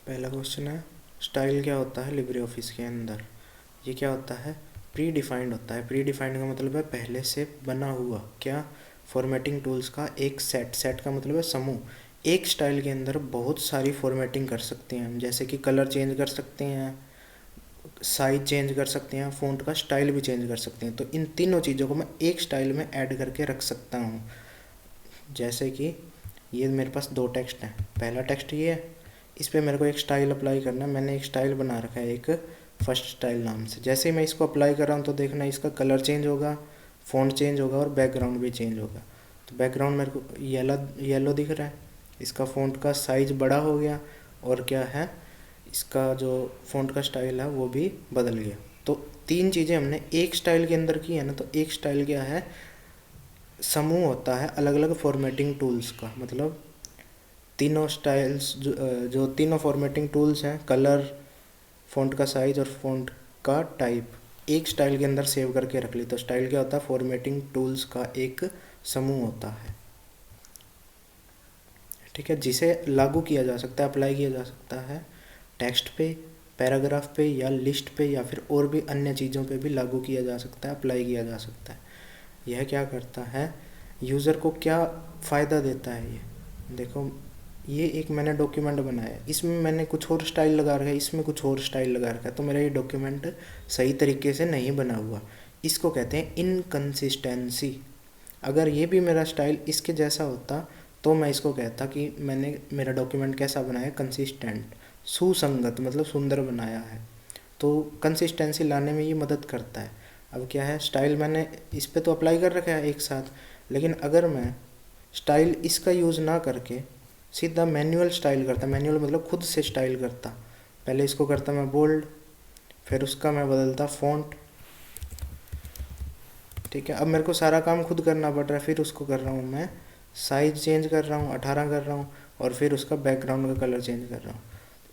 पहला क्वेश्चन है, स्टाइल क्या होता है लिब्रे ऑफिस के अंदर। ये क्या होता है, प्री डिफाइंड होता है। प्री डिफाइंड का मतलब है पहले से बना हुआ क्या, फॉर्मेटिंग टूल्स का एक सेट। सेट का मतलब है समूह। एक स्टाइल के अंदर बहुत सारी फॉर्मेटिंग कर सकते हैं हम, जैसे कि कलर चेंज कर सकते हैं, साइज चेंज कर सकते हैं, फ़ॉन्ट का स्टाइल भी चेंज कर सकते हैं। तो इन तीनों चीज़ों को मैं एक स्टाइल में ऐड करके रख सकता हूँ। जैसे कि ये मेरे पास दो टेक्स्ट हैं, पहला टेक्स्ट ये है, इस पर मेरे को एक स्टाइल अप्लाई करना है। मैंने एक स्टाइल बना रखा है एक फर्स्ट स्टाइल नाम से। जैसे ही मैं इसको अप्लाई कर रहा हूँ तो देखना इसका कलर चेंज होगा, फ़ॉन्ट चेंज होगा और बैकग्राउंड भी चेंज होगा। तो बैकग्राउंड मेरे को येलो येलो दिख रहा है, इसका फ़ॉन्ट का साइज़ बड़ा हो गया और क्या है, इसका जो फ़ॉन्ट का स्टाइल है वो भी बदल गया। तो तीन चीज़ें हमने एक स्टाइल के अंदर की है ना। तो एक स्टाइल क्या है, समूह होता है अलग अलग फॉर्मेटिंग टूल्स का। मतलब तीनों स्टाइल्स जो तीनों फॉर्मेटिंग टूल्स हैं, कलर, फ़ॉन्ट का साइज और फ़ॉन्ट का टाइप, एक स्टाइल के अंदर सेव करके रख ली। तो स्टाइल क्या होता है, फॉर्मेटिंग टूल्स का एक समूह होता है, ठीक है, जिसे लागू किया जा सकता है, अप्लाई किया जा सकता है टेक्स्ट पे, पैराग्राफ पे या लिस्ट पे या फिर और भी अन्य चीज़ों पे भी लागू किया जा सकता है, अप्लाई किया जा सकता है। यह क्या करता है, यूज़र को क्या फ़ायदा देता है। ये देखो, ये एक मैंने डॉक्यूमेंट बनाया है, इसमें मैंने कुछ और स्टाइल लगा रखा है, इसमें कुछ और स्टाइल लगा रखा है, तो मेरा ये डॉक्यूमेंट सही तरीके से नहीं बना हुआ। इसको कहते हैं इनकंसिस्टेंसी। अगर ये भी मेरा स्टाइल इसके जैसा होता तो मैं इसको कहता कि मैंने मेरा डॉक्यूमेंट कैसा बनाया, कंसिस्टेंट, सुसंगत, मतलब सुंदर बनाया है। तो कंसिस्टेंसी लाने में ये मदद करता है। अब क्या है, स्टाइल मैंने इस पे तो अप्लाई कर रखा है एक साथ, लेकिन अगर मैं स्टाइल इसका यूज़ ना करके सीधा मैनुअल स्टाइल करता, मैनुअल मतलब खुद से स्टाइल करता, पहले इसको करता मैं बोल्ड, फिर उसका मैं बदलता फ़ॉन्ट, ठीक है। अब मेरे को सारा काम खुद करना पड़ रहा है, फिर उसको कर रहा हूँ मैं साइज चेंज कर रहा हूँ, 18 कर रहा हूँ, और फिर उसका बैकग्राउंड का कलर चेंज कर रहा हूँ।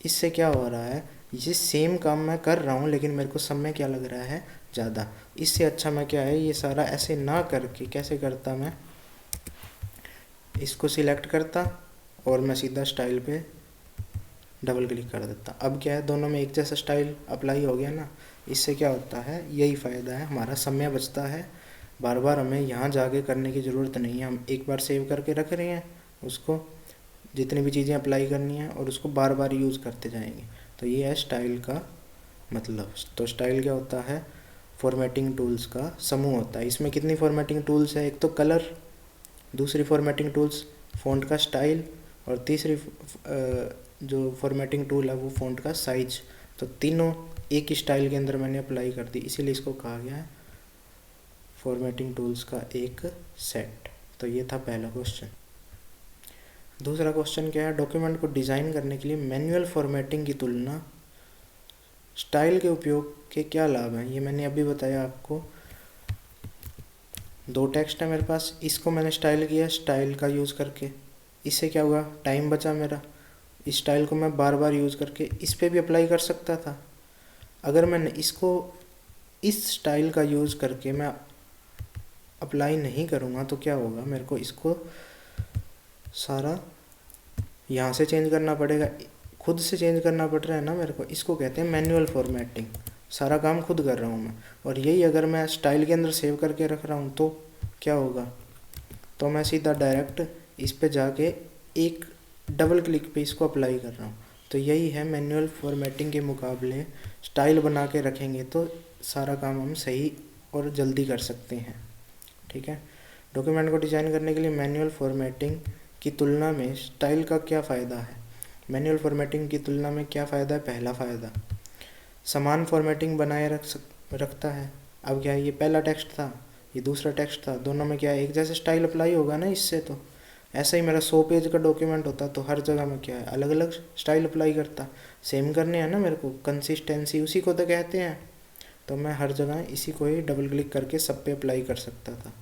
इससे क्या हो रहा है, ये सेम काम मैं कर रहा हूँ लेकिन मेरे को समय क्या लग रहा है, ज़्यादा। इससे अच्छा मैं क्या है, ये सारा ऐसे ना करके कैसे करता, मैं इसको सिलेक्ट करता और मैं सीधा स्टाइल पे डबल क्लिक कर देता। अब क्या है, दोनों में एक जैसा स्टाइल अप्लाई हो गया ना। इससे क्या होता है, यही फ़ायदा है, हमारा समय बचता है, बार बार हमें यहाँ जाके करने की ज़रूरत नहीं है। हम एक बार सेव करके रख रहे हैं उसको, जितनी भी चीज़ें अप्लाई करनी है, और उसको बार बार यूज़ करते जाएंगे। तो ये है स्टाइल का मतलब। तो स्टाइल क्या होता है, फॉर्मेटिंग टूल्स का समूह होता है। इसमें कितनी फॉर्मेटिंग टूल्स है, एक तो कलर, दूसरी फॉर्मेटिंग टूल्स फ़ॉन्ट का स्टाइल, और तीसरी जो फॉर्मेटिंग टूल है वो फ़ॉन्ट का साइज। तो तीनों एक ही स्टाइल के अंदर मैंने अप्लाई कर दी, इसीलिए इसको कहा गया है फॉर्मेटिंग टूल्स का एक सेट। तो ये था पहला क्वेश्चन। दूसरा क्वेश्चन क्या है, डॉक्यूमेंट को डिज़ाइन करने के लिए मैनुअल फॉर्मेटिंग की तुलना स्टाइल के उपयोग के क्या लाभ हैं। ये मैंने अभी बताया आपको। दो टेक्स्ट है मेरे पास, इसको मैंने स्टाइल किया स्टाइल का यूज़ करके, इससे क्या हुआ, टाइम बचा मेरा। इस स्टाइल को मैं बार बार यूज़ करके इस पे भी अप्लाई कर सकता था। अगर मैंने इसको इस स्टाइल का यूज़ करके मैं अप्लाई नहीं करूँगा तो क्या होगा, मेरे को इसको सारा यहाँ से चेंज करना पड़ेगा, खुद से चेंज करना पड़ रहा है ना मेरे को। इसको कहते हैं मैनुअल फॉर्मेटिंग, सारा काम खुद कर रहा हूँ मैं। और यही अगर मैं स्टाइल के अंदर सेव करके रख रहा हूँ तो क्या होगा, तो मैं सीधा डायरेक्ट इस पे जाके एक डबल क्लिक पे इसको अप्लाई कर रहा हूँ। तो यही है, मैनुअल फॉर्मेटिंग के मुकाबले स्टाइल बना के रखेंगे तो सारा काम हम सही और जल्दी कर सकते हैं, ठीक है। डॉक्यूमेंट को डिज़ाइन करने के लिए मैनुअल फॉर्मेटिंग की तुलना में स्टाइल का क्या फ़ायदा है। मैनुअल फॉर्मेटिंग की तुलना में क्या फ़ायदा है, पहला फ़ायदा, समान फॉर्मेटिंग बनाए रखता है। अब क्या है, ये पहला टेक्स्ट था, ये दूसरा टेक्स्ट था, दोनों में क्या है, एक जैसे स्टाइल अप्लाई होगा ना इससे। तो ऐसा ही मेरा 100 पेज का डॉक्यूमेंट होता तो हर जगह में क्या है, अलग अलग स्टाइल अप्लाई करता। सेम करने हैं ना मेरे को, कंसिस्टेंसी उसी को तो कहते हैं। तो मैं हर जगह इसी को ही डबल क्लिक करके सब पे अप्लाई कर सकता था।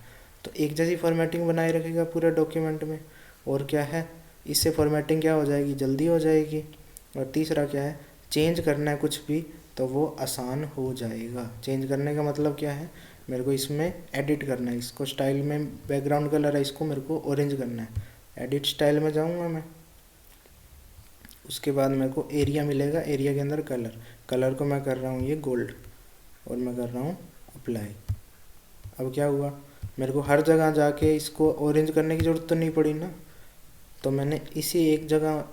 तो एक जैसी फॉर्मेटिंग बनाए रखेगा पूरे डॉक्यूमेंट में। और क्या है, इससे फॉर्मेटिंग क्या हो जाएगी, जल्दी हो जाएगी। और तीसरा क्या है, चेंज करना है कुछ भी तो वो आसान हो जाएगा। चेंज करने का मतलब क्या है, मेरे को इसमें एडिट करना है, इसको स्टाइल में बैकग्राउंड कलर है, इसको मेरे को ऑरेंज करना है, एडिट स्टाइल में जाऊंगा मैं, उसके बाद मेरे को एरिया मिलेगा, एरिया के अंदर कलर, कलर को मैं कर रहा हूँ ये गोल्ड और मैं कर रहा हूँ अप्लाई। अब क्या हुआ, मेरे को हर जगह जाके इसको ऑरेंज करने की ज़रूरत तो नहीं पड़ी ना, तो मैंने इसी एक जगह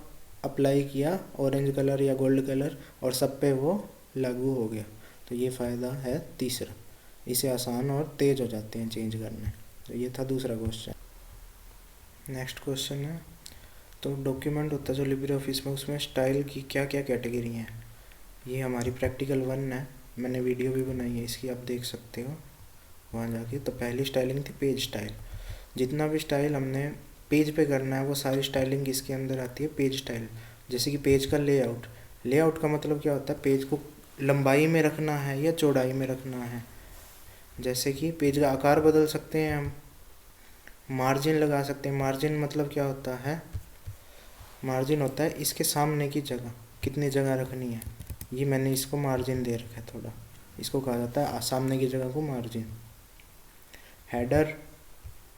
अप्लाई किया ऑरेंज कलर या गोल्ड कलर और सब पे वो लागू हो गया। तो ये फ़ायदा है तीसरा, इसे आसान और तेज़ हो जाते हैं चेंज करने। तो ये था दूसरा क्वेश्चन। नेक्स्ट क्वेश्चन है, तो डॉक्यूमेंट होता है जो लिब्रे ऑफिस में, उसमें स्टाइल की क्या क्या कैटेगरी हैं। ये हमारी प्रैक्टिकल 1 है, मैंने वीडियो भी बनाई है इसकी, आप देख सकते हो वहाँ जाके। तो पहली स्टाइलिंग थी पेज स्टाइल। जितना भी स्टाइल हमने पेज पे करना है वो सारी स्टाइलिंग इसके अंदर आती है पेज स्टाइल। जैसे कि पेज का लेआउट, लेआउट का मतलब क्या होता है, पेज को लंबाई में रखना है या चौड़ाई में रखना है। जैसे कि पेज का आकार बदल सकते हैं हम, मार्जिन लगा सकते हैं। मार्जिन मतलब क्या होता है, मार्जिन होता है इसके सामने की जगह, कितनी जगह रखनी है, ये मैंने इसको मार्जिन दे रखा है थोड़ा, इसको कहा जाता है सामने की जगह को मार्जिन। हेडर,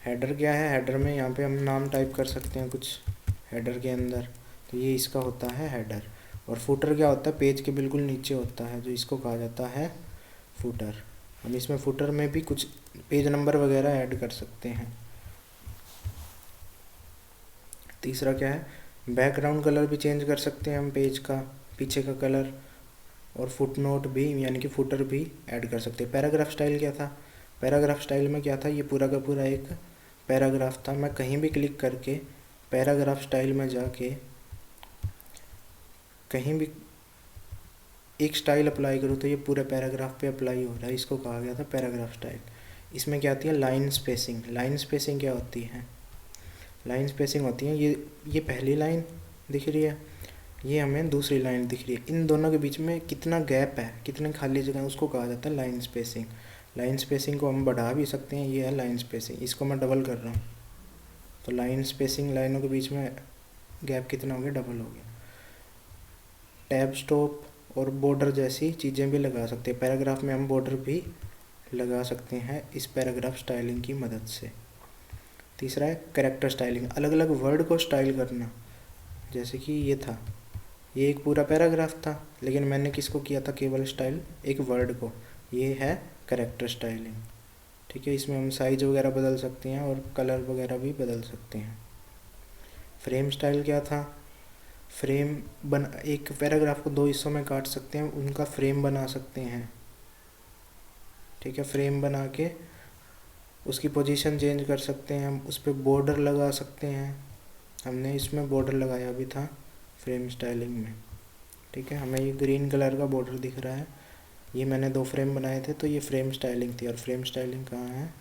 हेडर क्या है, हेडर में यहाँ पे हम नाम टाइप कर सकते हैं कुछ हेडर के अंदर, तो ये इसका होता है हेडर। और फुटर क्या होता है, पेज के बिल्कुल नीचे होता है, जो इसको कहा जाता है फुटर। हम इसमें फुटर में भी कुछ पेज नंबर वगैरह ऐड कर सकते हैं। तीसरा क्या है, बैकग्राउंड कलर भी चेंज कर सकते हैं हम पेज का, पीछे का कलर। और फुट नोट भी यानी कि फुटर भी ऐड कर सकते हैं। पैराग्राफ स्टाइल क्या था, पैराग्राफ स्टाइल में क्या था, ये पूरा का पूरा एक पैराग्राफ था। मैं कहीं भी क्लिक करके पैराग्राफ स्टाइल में जाके कहीं भी एक स्टाइल अप्लाई करूँ तो ये पूरे पैराग्राफ पे अप्लाई हो रहा है, इसको कहा गया था पैराग्राफ स्टाइल। इसमें क्या आती है, लाइन स्पेसिंग। लाइन स्पेसिंग क्या होती है, लाइन स्पेसिंग होती है ये पहली लाइन दिख रही है, ये हमें दूसरी लाइन दिख रही है, इन दोनों के बीच में कितना गैप है, कितने खाली जगह है, उसको कहा जाता है लाइन स्पेसिंग। लाइन स्पेसिंग को हम बढ़ा भी सकते हैं, ये है लाइन स्पेसिंग। इसको मैं डबल कर रहा हूँ तो लाइन स्पेसिंग, लाइनों के बीच में गैप कितना हो गया, डबल हो गया। टैब स्टॉप और बॉर्डर जैसी चीज़ें भी लगा सकते हैं, पैराग्राफ में हम बॉर्डर भी लगा सकते हैं इस पैराग्राफ स्टाइलिंग की मदद से। तीसरा है कैरेक्टर स्टाइलिंग, अलग अलग वर्ड को स्टाइल करना। जैसे कि ये था, ये एक पूरा पैराग्राफ था लेकिन मैंने किसको किया था, केवल स्टाइल एक वर्ड को, ये है कैरेक्टर स्टाइलिंग। ठीक है, इसमें हम साइज वगैरह बदल सकते हैं और कलर वगैरह भी बदल सकते हैं। फ्रेम स्टाइल क्या था, फ्रेम एक पैराग्राफ को 2 हिस्सों में काट सकते हैं, उनका फ्रेम बना सकते हैं। ठीक है, फ्रेम बना के उसकी पोजीशन चेंज कर सकते हैं हम, उस पर बॉर्डर लगा सकते हैं। हमने इसमें बॉर्डर लगाया भी था फ्रेम स्टाइलिंग में। ठीक है, हमें ये ग्रीन कलर का बॉर्डर दिख रहा है, ये मैंने 2 फ्रेम बनाए थे तो ये फ्रेम स्टाइलिंग थी। और फ्रेम स्टाइलिंग कहाँ है,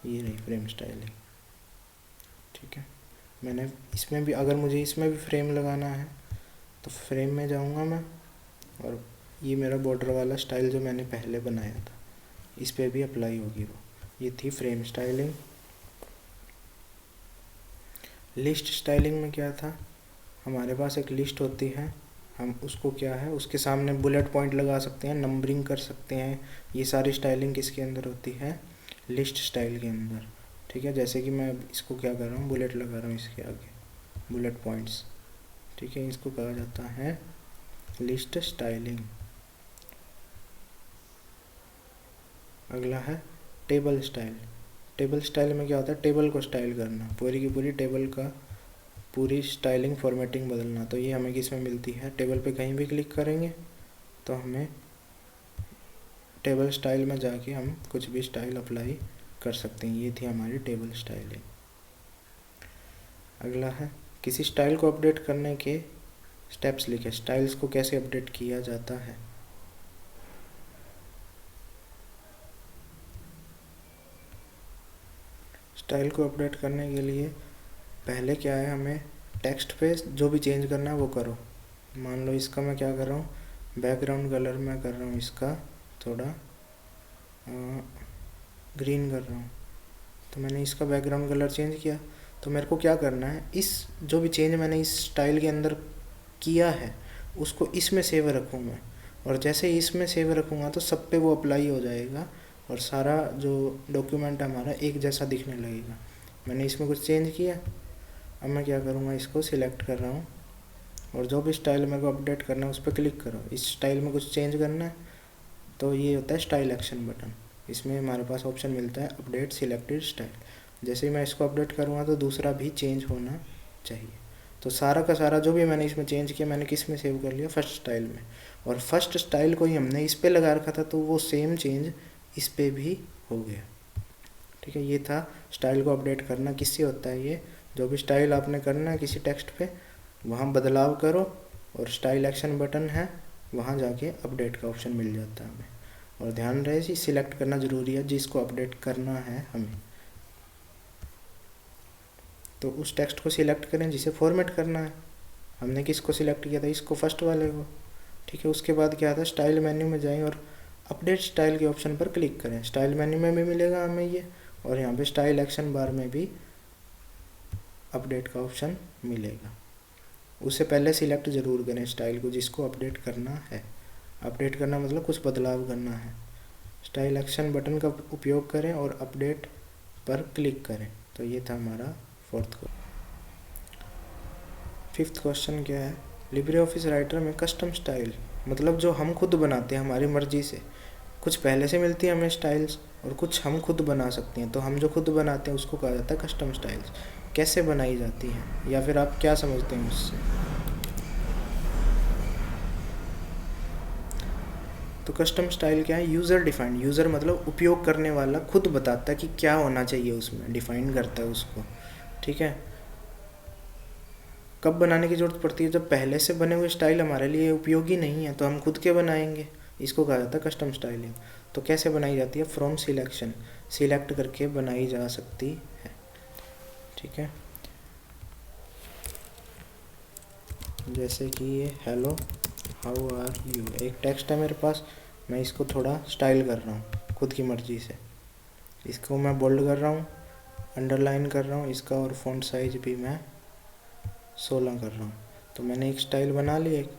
ये रही फ्रेम स्टाइलिंग। ठीक है, मैंने इसमें भी, अगर मुझे इसमें भी फ्रेम लगाना है तो फ्रेम में जाऊँगा मैं, और ये मेरा बॉर्डर वाला स्टाइल जो मैंने पहले बनाया था इस पर भी अप्लाई होगी वो। ये थी फ्रेम स्टाइलिंग। लिस्ट स्टाइलिंग में क्या था, हमारे पास एक लिस्ट होती है, हम उसको क्या है, उसके सामने बुलेट पॉइंट लगा सकते हैं, नंबरिंग कर सकते हैं। ये सारी स्टाइलिंग किसके अंदर होती है, लिस्ट स्टाइल के अंदर। ठीक है, जैसे कि मैं इसको क्या कर रहा हूँ, बुलेट लगा रहा हूँ इसके आगे, बुलेट पॉइंट्स। ठीक है, इसको कहा जाता है लिस्ट स्टाइलिंग। अगला है टेबल स्टाइल। टेबल स्टाइल में क्या होता है, टेबल को स्टाइल करना, पूरी की पूरी टेबल का पूरी स्टाइलिंग फॉर्मेटिंग बदलना। तो ये हमें किस में मिलती है, टेबल पे कहीं भी क्लिक करेंगे तो हमें टेबल स्टाइल में जाके हम कुछ भी स्टाइल अप्लाई कर सकते हैं। ये थी हमारी टेबल स्टाइलिंग। अगला है किसी स्टाइल को अपडेट करने के स्टेप्स लिखे, स्टाइल्स को कैसे अपडेट किया जाता है। स्टाइल को अपडेट करने के लिए पहले क्या है, हमें टेक्स्ट पे जो भी चेंज करना है वो करो। मान लो इसका मैं क्या कर रहा हूँ, बैकग्राउंड कलर मैं कर रहा हूँ इसका थोड़ा ग्रीन कर रहा हूँ, तो मैंने इसका बैकग्राउंड कलर चेंज किया। तो मेरे को क्या करना है, इस जो भी चेंज मैंने इस स्टाइल के अंदर किया है उसको इसमें सेव रखूँ मैं, और जैसे ही इसमें सेव रखूँगा तो सब पे वो अप्लाई हो जाएगा और सारा जो डॉक्यूमेंट है हमारा एक जैसा दिखने लगेगा। मैंने इसमें कुछ चेंज किया, अब मैं क्या करूँगा, इसको सिलेक्ट कर रहा हूँ और जो भी स्टाइल मेरे को अपडेट करना है उस पर क्लिक करो। इस स्टाइल में कुछ चेंज करना है तो ये होता है स्टाइल एक्शन बटन। इसमें हमारे पास ऑप्शन मिलता है अपडेट सिलेक्टेड स्टाइल। जैसे ही मैं इसको अपडेट करूँगा तो दूसरा भी चेंज होना चाहिए। तो सारा का सारा जो भी मैंने इसमें चेंज किया मैंने किस में सेव कर लिया, फर्स्ट स्टाइल में। और फर्स्ट स्टाइल को ही हमने इस पे लगा रखा था तो वो सेम चेंज इस पे भी हो गया। ठीक है, ये था स्टाइल को अपडेट करना। किससे होता है ये, जो भी स्टाइल आपने करना है किसी टेक्स्ट पे वहाँ बदलाव करो और स्टाइल एक्शन बटन है वहाँ जाके अपडेट का ऑप्शन मिल जाता है हमें। और ध्यान रहे जी सिलेक्ट करना ज़रूरी है जिसको अपडेट करना है हमें। तो उस टेक्स्ट को सिलेक्ट करें जिसे फॉर्मेट करना है। हमने किसको सिलेक्ट किया था, इसको, फर्स्ट वाले को। ठीक है, उसके बाद क्या था, स्टाइल मेन्यू में जाएं और अपडेट स्टाइल के ऑप्शन पर क्लिक करें। स्टाइल मेन्यू में भी मिलेगा हमें ये, और यहाँ पे स्टाइल एक्शन बार में भी अपडेट का ऑप्शन मिलेगा। उससे पहले सिलेक्ट ज़रूर करें स्टाइल को जिसको अपडेट करना है। अपडेट करना मतलब कुछ बदलाव करना है। स्टाइल एक्शन बटन का उपयोग करें और अपडेट पर क्लिक करें। तो ये था हमारा फिफ्थ क्वेश्चन क्या है, लिब्रे ऑफिस राइटर में कस्टम स्टाइल मतलब जो हम खुद बनाते हैं हमारी मर्जी से। कुछ पहले से मिलती है हमें स्टाइल्स और कुछ हम खुद बना सकते हैं। तो हम जो खुद बनाते हैं उसको कहा जाता है कस्टम स्टाइल्स। कैसे बनाई जाती हैं या फिर आप क्या समझते हैं उससे। तो कस्टम स्टाइल क्या है, यूज़र डिफाइंड। यूज़र मतलब उपयोग करने वाला खुद बताता है कि क्या होना चाहिए उसमें, डिफाइन करता है उसको। ठीक है, कब बनाने की ज़रूरत पड़ती है, जब पहले से बने हुए स्टाइल हमारे लिए उपयोगी नहीं है तो हम खुद के बनाएंगे। इसको कहा जाता है कस्टम स्टाइलिंग। तो कैसे बनाई जाती है, फ्रॉम सिलेक्शन, सिलेक्ट करके बनाई जा सकती है। ठीक है, जैसे कि ये हेलो हाउ आर यू एक टेक्स्ट है मेरे पास, मैं इसको थोड़ा स्टाइल कर रहा हूँ खुद की मर्ज़ी से। इसको मैं बोल्ड कर रहा हूँ, अंडरलाइन कर रहा हूँ इसका, और फ़ॉन्ट साइज भी मैं 16 कर रहा हूँ। तो मैंने एक स्टाइल बना ली, एक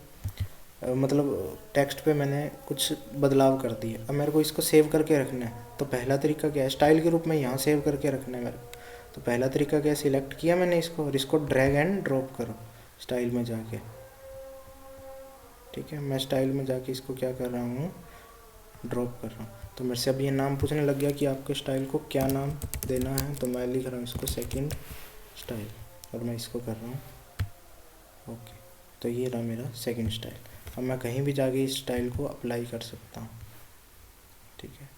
मतलब टेक्स्ट पे मैंने कुछ बदलाव कर दिए। अब मेरे को इसको सेव करके रखना है। तो पहला तरीका क्या है, स्टाइल के रूप में यहाँ सेव करके रखना है मेरे को। तो पहला तरीका क्या है, सिलेक्ट किया मैंने इसको और इसको ड्रैग एंड ड्रॉप करो स्टाइल में जाके। ठीक है, मैं स्टाइल में जाके इसको क्या कर रहा हूँ, ड्रॉप कर रहा हूँ। तो मेरे से अब ये नाम पूछने लग गया कि आपके स्टाइल को क्या नाम देना है। तो मैं लिख रहा हूँ इसको सेकंड स्टाइल और मैं इसको कर रहा हूँ ओके। तो ये रहा मेरा सेकंड स्टाइल। अब मैं कहीं भी जाके इस स्टाइल को अप्लाई कर सकता हूँ। ठीक है,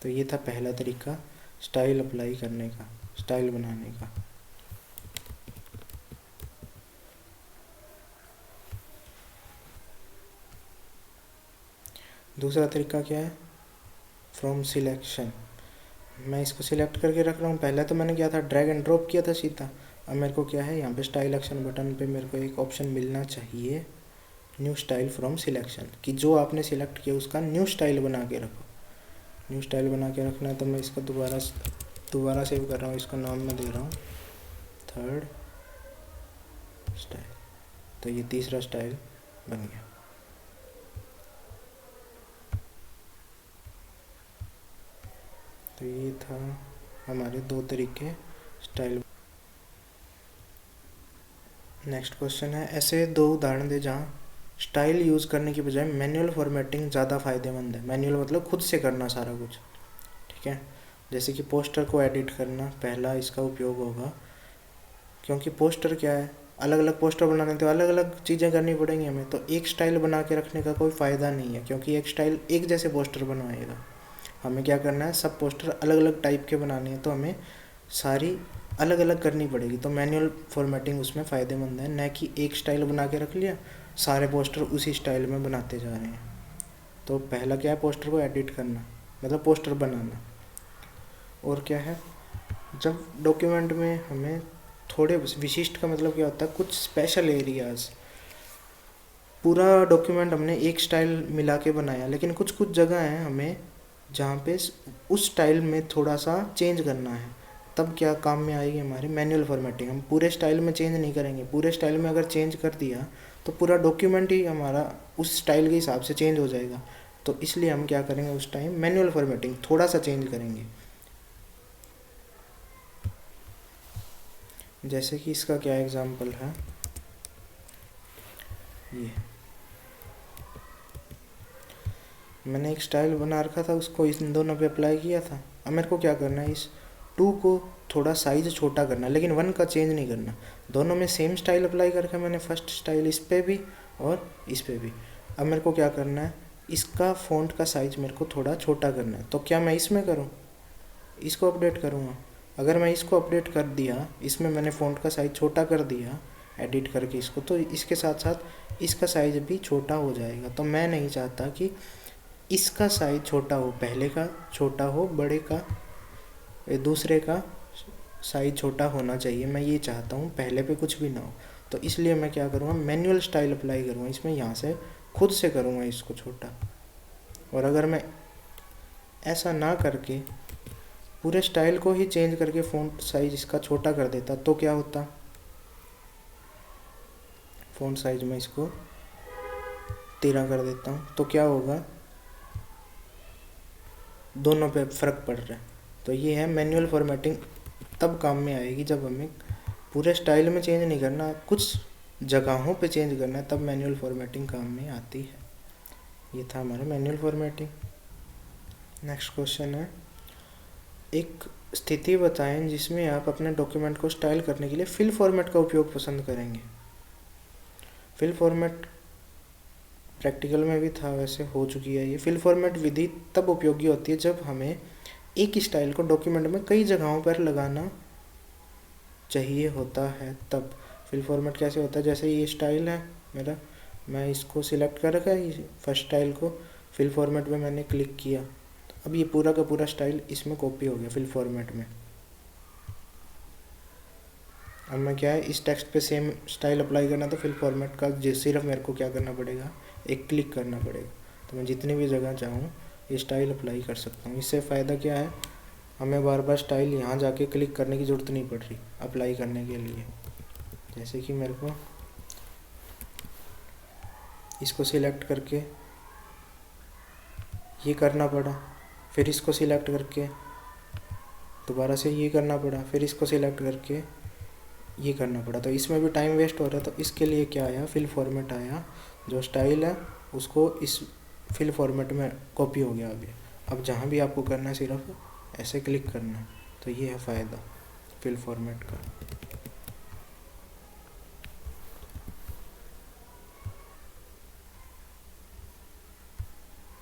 तो ये था पहला तरीका स्टाइल अप्लाई करने का, स्टाइल बनाने का। दूसरा तरीका क्या है, फ्रॉम सिलेक्शन। मैं इसको सिलेक्ट करके रख रहा हूँ। पहले तो मैंने क्या था, ड्रैग एंड ड्रॉप किया था सीधा। अब मेरे को क्या है, यहाँ पे स्टाइल एक्शन बटन पे मेरे को एक ऑप्शन मिलना चाहिए न्यू स्टाइल फ्रॉम सिलेक्शन, कि जो आपने सिलेक्ट किया उसका न्यू स्टाइल बना के रखो। न्यू स्टाइल बना के रखना है। तो मैं इसको दोबारा सेव कर रहा हूँ। इसका नाम मैं दे रहा हूँ थर्ड स्टाइल। तो ये तीसरा स्टाइल बन गया। तो ये था हमारे दो तरीके स्टाइल। नेक्स्ट क्वेश्चन है, ऐसे दो उदाहरण दे जहाँ स्टाइल यूज़ करने की बजाय मैनुअल फॉर्मेटिंग ज़्यादा फ़ायदेमंद है। मैनुअल मतलब खुद से करना सारा कुछ। ठीक है, जैसे कि पोस्टर को एडिट करना पहला इसका उपयोग होगा, क्योंकि पोस्टर क्या है, अलग अलग पोस्टर बनाने तो अलग अलग चीज़ें करनी पड़ेंगी हमें। तो एक स्टाइल बना के रखने का कोई फ़ायदा नहीं है, क्योंकि एक स्टाइल एक जैसे पोस्टर बनवाएगा। हमें क्या करना है, सब पोस्टर अलग अलग टाइप के बनाने हैं तो हमें सारी अलग अलग करनी पड़ेगी। तो मैनुअल फॉर्मेटिंग उसमें फ़ायदेमंद है, न कि एक स्टाइल बना के रख लिया सारे पोस्टर उसी स्टाइल में बनाते जा रहे हैं। तो पहला क्या है, पोस्टर को एडिट करना मतलब पोस्टर बनाना। और क्या है, जब डॉक्यूमेंट में हमें थोड़े विशिष्ट का मतलब क्या होता है, कुछ स्पेशल एरियाज़। पूरा डॉक्यूमेंट हमने एक स्टाइल मिला के बनाया, लेकिन कुछ कुछ जगह हैं हमें जहाँ पे उस स्टाइल में थोड़ा सा चेंज करना है। तब क्या काम में आएगी हमारी मैनुअल फॉर्मेटिंग। हम पूरे स्टाइल में चेंज नहीं करेंगे। पूरे स्टाइल में अगर चेंज कर दिया तो पूरा डॉक्यूमेंट ही हमारा उस स्टाइल के हिसाब से चेंज हो जाएगा। तो इसलिए हम क्या करेंगे, उस टाइम मैनुअल फॉर्मेटिंग थोड़ा सा चेंज करेंगे। जैसे कि इसका क्या एग्जांपल है, ये मैंने एक स्टाइल बना रखा था, उसको इन दोनों पे अप्लाई किया था। अब मेरे को क्या करना है, इस टू को थोड़ा साइज़ छोटा करना है, लेकिन वन का चेंज नहीं करना। दोनों में सेम स्टाइल अप्लाई करके मैंने फर्स्ट स्टाइल इस पे भी और इस पे भी। अब मेरे को क्या करना है, इसका फ़ॉन्ट का साइज़ मेरे को थोड़ा छोटा करना है। तो क्या मैं इसमें करूँ, इसको अपडेट करूँगा। अगर मैं इसको अपडेट कर दिया, इसमें मैंने फ़ॉन्ट का साइज़ छोटा कर दिया एडिट करके इसको, तो इसके साथ साथ इसका साइज़ भी छोटा हो जाएगा। तो मैं नहीं चाहता कि इसका साइज़ छोटा हो, पहले का छोटा हो, बड़े का दूसरे का साइज़ छोटा होना चाहिए, मैं ये चाहता हूँ, पहले पे कुछ भी ना हो। तो इसलिए मैं क्या करूँगा, मैनुअल स्टाइल अप्लाई करूँगा इसमें, यहाँ से खुद से करूँगा इसको छोटा। और अगर मैं ऐसा ना करके पूरे स्टाइल को ही चेंज करके फ़ॉन्ट साइज़ इसका छोटा कर देता, तो क्या होता, फ़ॉन्ट साइज़ में इसको 13 कर देता हूँ, तो क्या होगा, दोनों पे फ़र्क पड़ रहा है। तो ये है मैनुअल फॉर्मेटिंग, तब काम में आएगी जब हमें पूरे स्टाइल में चेंज नहीं करना, कुछ जगहों पे चेंज करना है, तब मैनुअल फॉर्मेटिंग काम में आती है। ये था हमारा मैनुअल फॉर्मेटिंग। नेक्स्ट क्वेश्चन है, एक स्थिति बताएं जिसमें आप अपने डॉक्यूमेंट को स्टाइल करने के लिए फिल फॉर्मेट का उपयोग पसंद करेंगे। फिल फॉर्मेट प्रैक्टिकल में भी था, वैसे हो चुकी है ये। फिल फॉर्मेट विधि तब उपयोगी होती है जब हमें एक ही स्टाइल को डॉक्यूमेंट में कई जगहों पर लगाना चाहिए होता है। तब फिल फॉर्मेट कैसे होता है, जैसे ये स्टाइल है मेरा, मैं इसको सिलेक्ट कर रखा है, फर्स्ट स्टाइल को फिल फॉर्मेट में मैंने क्लिक किया, तो अब ये पूरा का पूरा स्टाइल इसमें कॉपी हो गया फिल फॉर्मेट में। अब मैं क्या है, इस टेक्स्ट पे सेम स्टाइल अप्लाई करना, तो फिल फॉर्मेट का सिर्फ मेरे को क्या करना पड़ेगा, एक क्लिक करना पड़ेगा। तो मैं जितनी भी जगह चाहूँ ये स्टाइल अप्लाई कर सकता हूँ। इससे फ़ायदा क्या है, हमें बार बार स्टाइल यहाँ जाके क्लिक करने की ज़रूरत नहीं पड़ रही अप्लाई करने के लिए। जैसे कि मेरे को इसको सिलेक्ट करके ये करना पड़ा, फिर इसको सिलेक्ट करके दोबारा से ये करना पड़ा, फिर इसको सिलेक्ट करके ये करना पड़ा, तो इसमें भी टाइम वेस्ट हो रहा है। तो इसके लिए क्या आया, फिल फॉर्मेट आया, जो स्टाइल है उसको इस फिल फॉर्मेट में कॉपी हो गया अभी। अब जहाँ भी आपको करना है सिर्फ ऐसे क्लिक करना है। तो ये है फ़ायदा फिल फॉर्मेट का।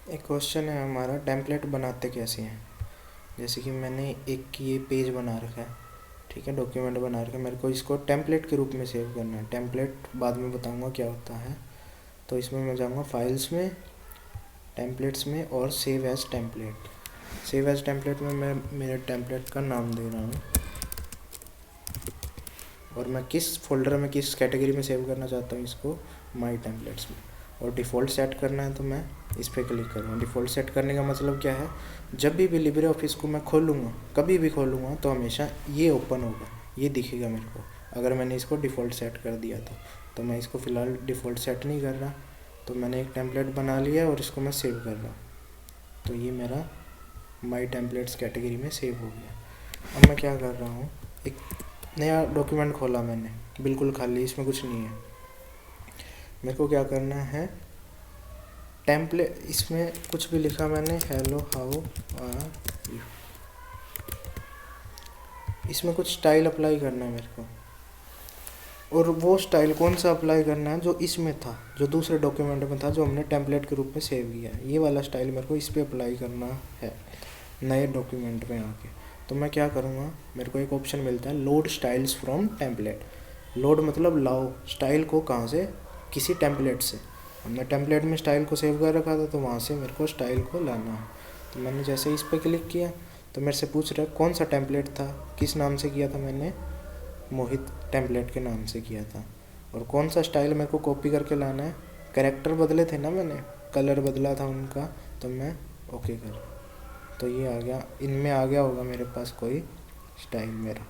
एक क्वेश्चन है हमारा, टेम्पलेट बनाते कैसे हैं। जैसे कि मैंने एक ये पेज बना रखा है, ठीक है, डॉक्यूमेंट बना रखा है, मेरे को इसको टेम्पलेट के रूप में सेव करना है। टेम्पलेट बाद में बताऊंगा क्या होता है। तो इसमें मैं जाऊंगा फाइल्स में, टेम्पलेट्स में, और save as template. Save as template में मैं मेरे टेम्पलेट का नाम दे रहा हूँ, और मैं किस फोल्डर में किस कैटेगरी में सेव करना चाहता हूँ इसको, माई टेम्पलेट्स में। और डिफ़ॉल्ट सेट करना है तो मैं इस पर क्लिक करूँगा। डिफ़ॉल्ट सेट करने का मतलब क्या है, जब भी लिब्रे ऑफिस को मैं खोलूँगा, कभी भी खोलूँगा, तो हमेशा ये ओपन होगा, ये दिखेगा मेरे को, अगर मैंने इसको डिफ़ॉल्ट सेट कर दिया तो मैं इसको फ़िलहाल डिफ़ॉल्ट सेट नहीं कर रहा। तो मैंने एक टेम्पलेट बना लिया और इसको मैं सेव कर रहा हूँ, तो ये मेरा माई टेम्पलेट्स कैटेगरी में सेव हो गया। अब मैं क्या कर रहा हूँ, एक नया डॉक्यूमेंट खोला मैंने, बिल्कुल खाली, इसमें कुछ नहीं है। मेरे को क्या करना है, टेम्पलेट, इसमें कुछ भी लिखा मैंने, हेलो हाउ आर यू, इसमें कुछ स्टाइल अप्लाई करना है मेरे को। और वो स्टाइल कौन सा अप्लाई करना है, जो इसमें था, जो दूसरे डॉक्यूमेंट में था, जो हमने टेम्पलेट के रूप में सेव किया है, ये वाला स्टाइल मेरे को इस पर अप्लाई करना है नए डॉक्यूमेंट में आके। तो मैं क्या करूँगा, मेरे को एक ऑप्शन मिलता है, load styles from template. Load मतलब लाओ स्टाइल को, कहाँ से, किसी टेम्पलेट से। हमने टेम्पलेट में स्टाइल को सेव कर रखा था, तो वहाँ से मेरे को स्टाइल को लाना है। तो मैंने जैसे इस पर क्लिक किया, तो मेरे से पूछ रहा है कौन सा टेम्पलेट था, किस नाम से किया था मैंने, मोहित टेम्पलेट के नाम से किया था। और कौन सा स्टाइल मेरे को कॉपी करके लाना है, कैरेक्टर बदले थे ना मैंने, कलर बदला था उनका, तो मैं ओके कर, तो ये आ गया, इनमें आ गया होगा मेरे पास कोई स्टाइल मेरा।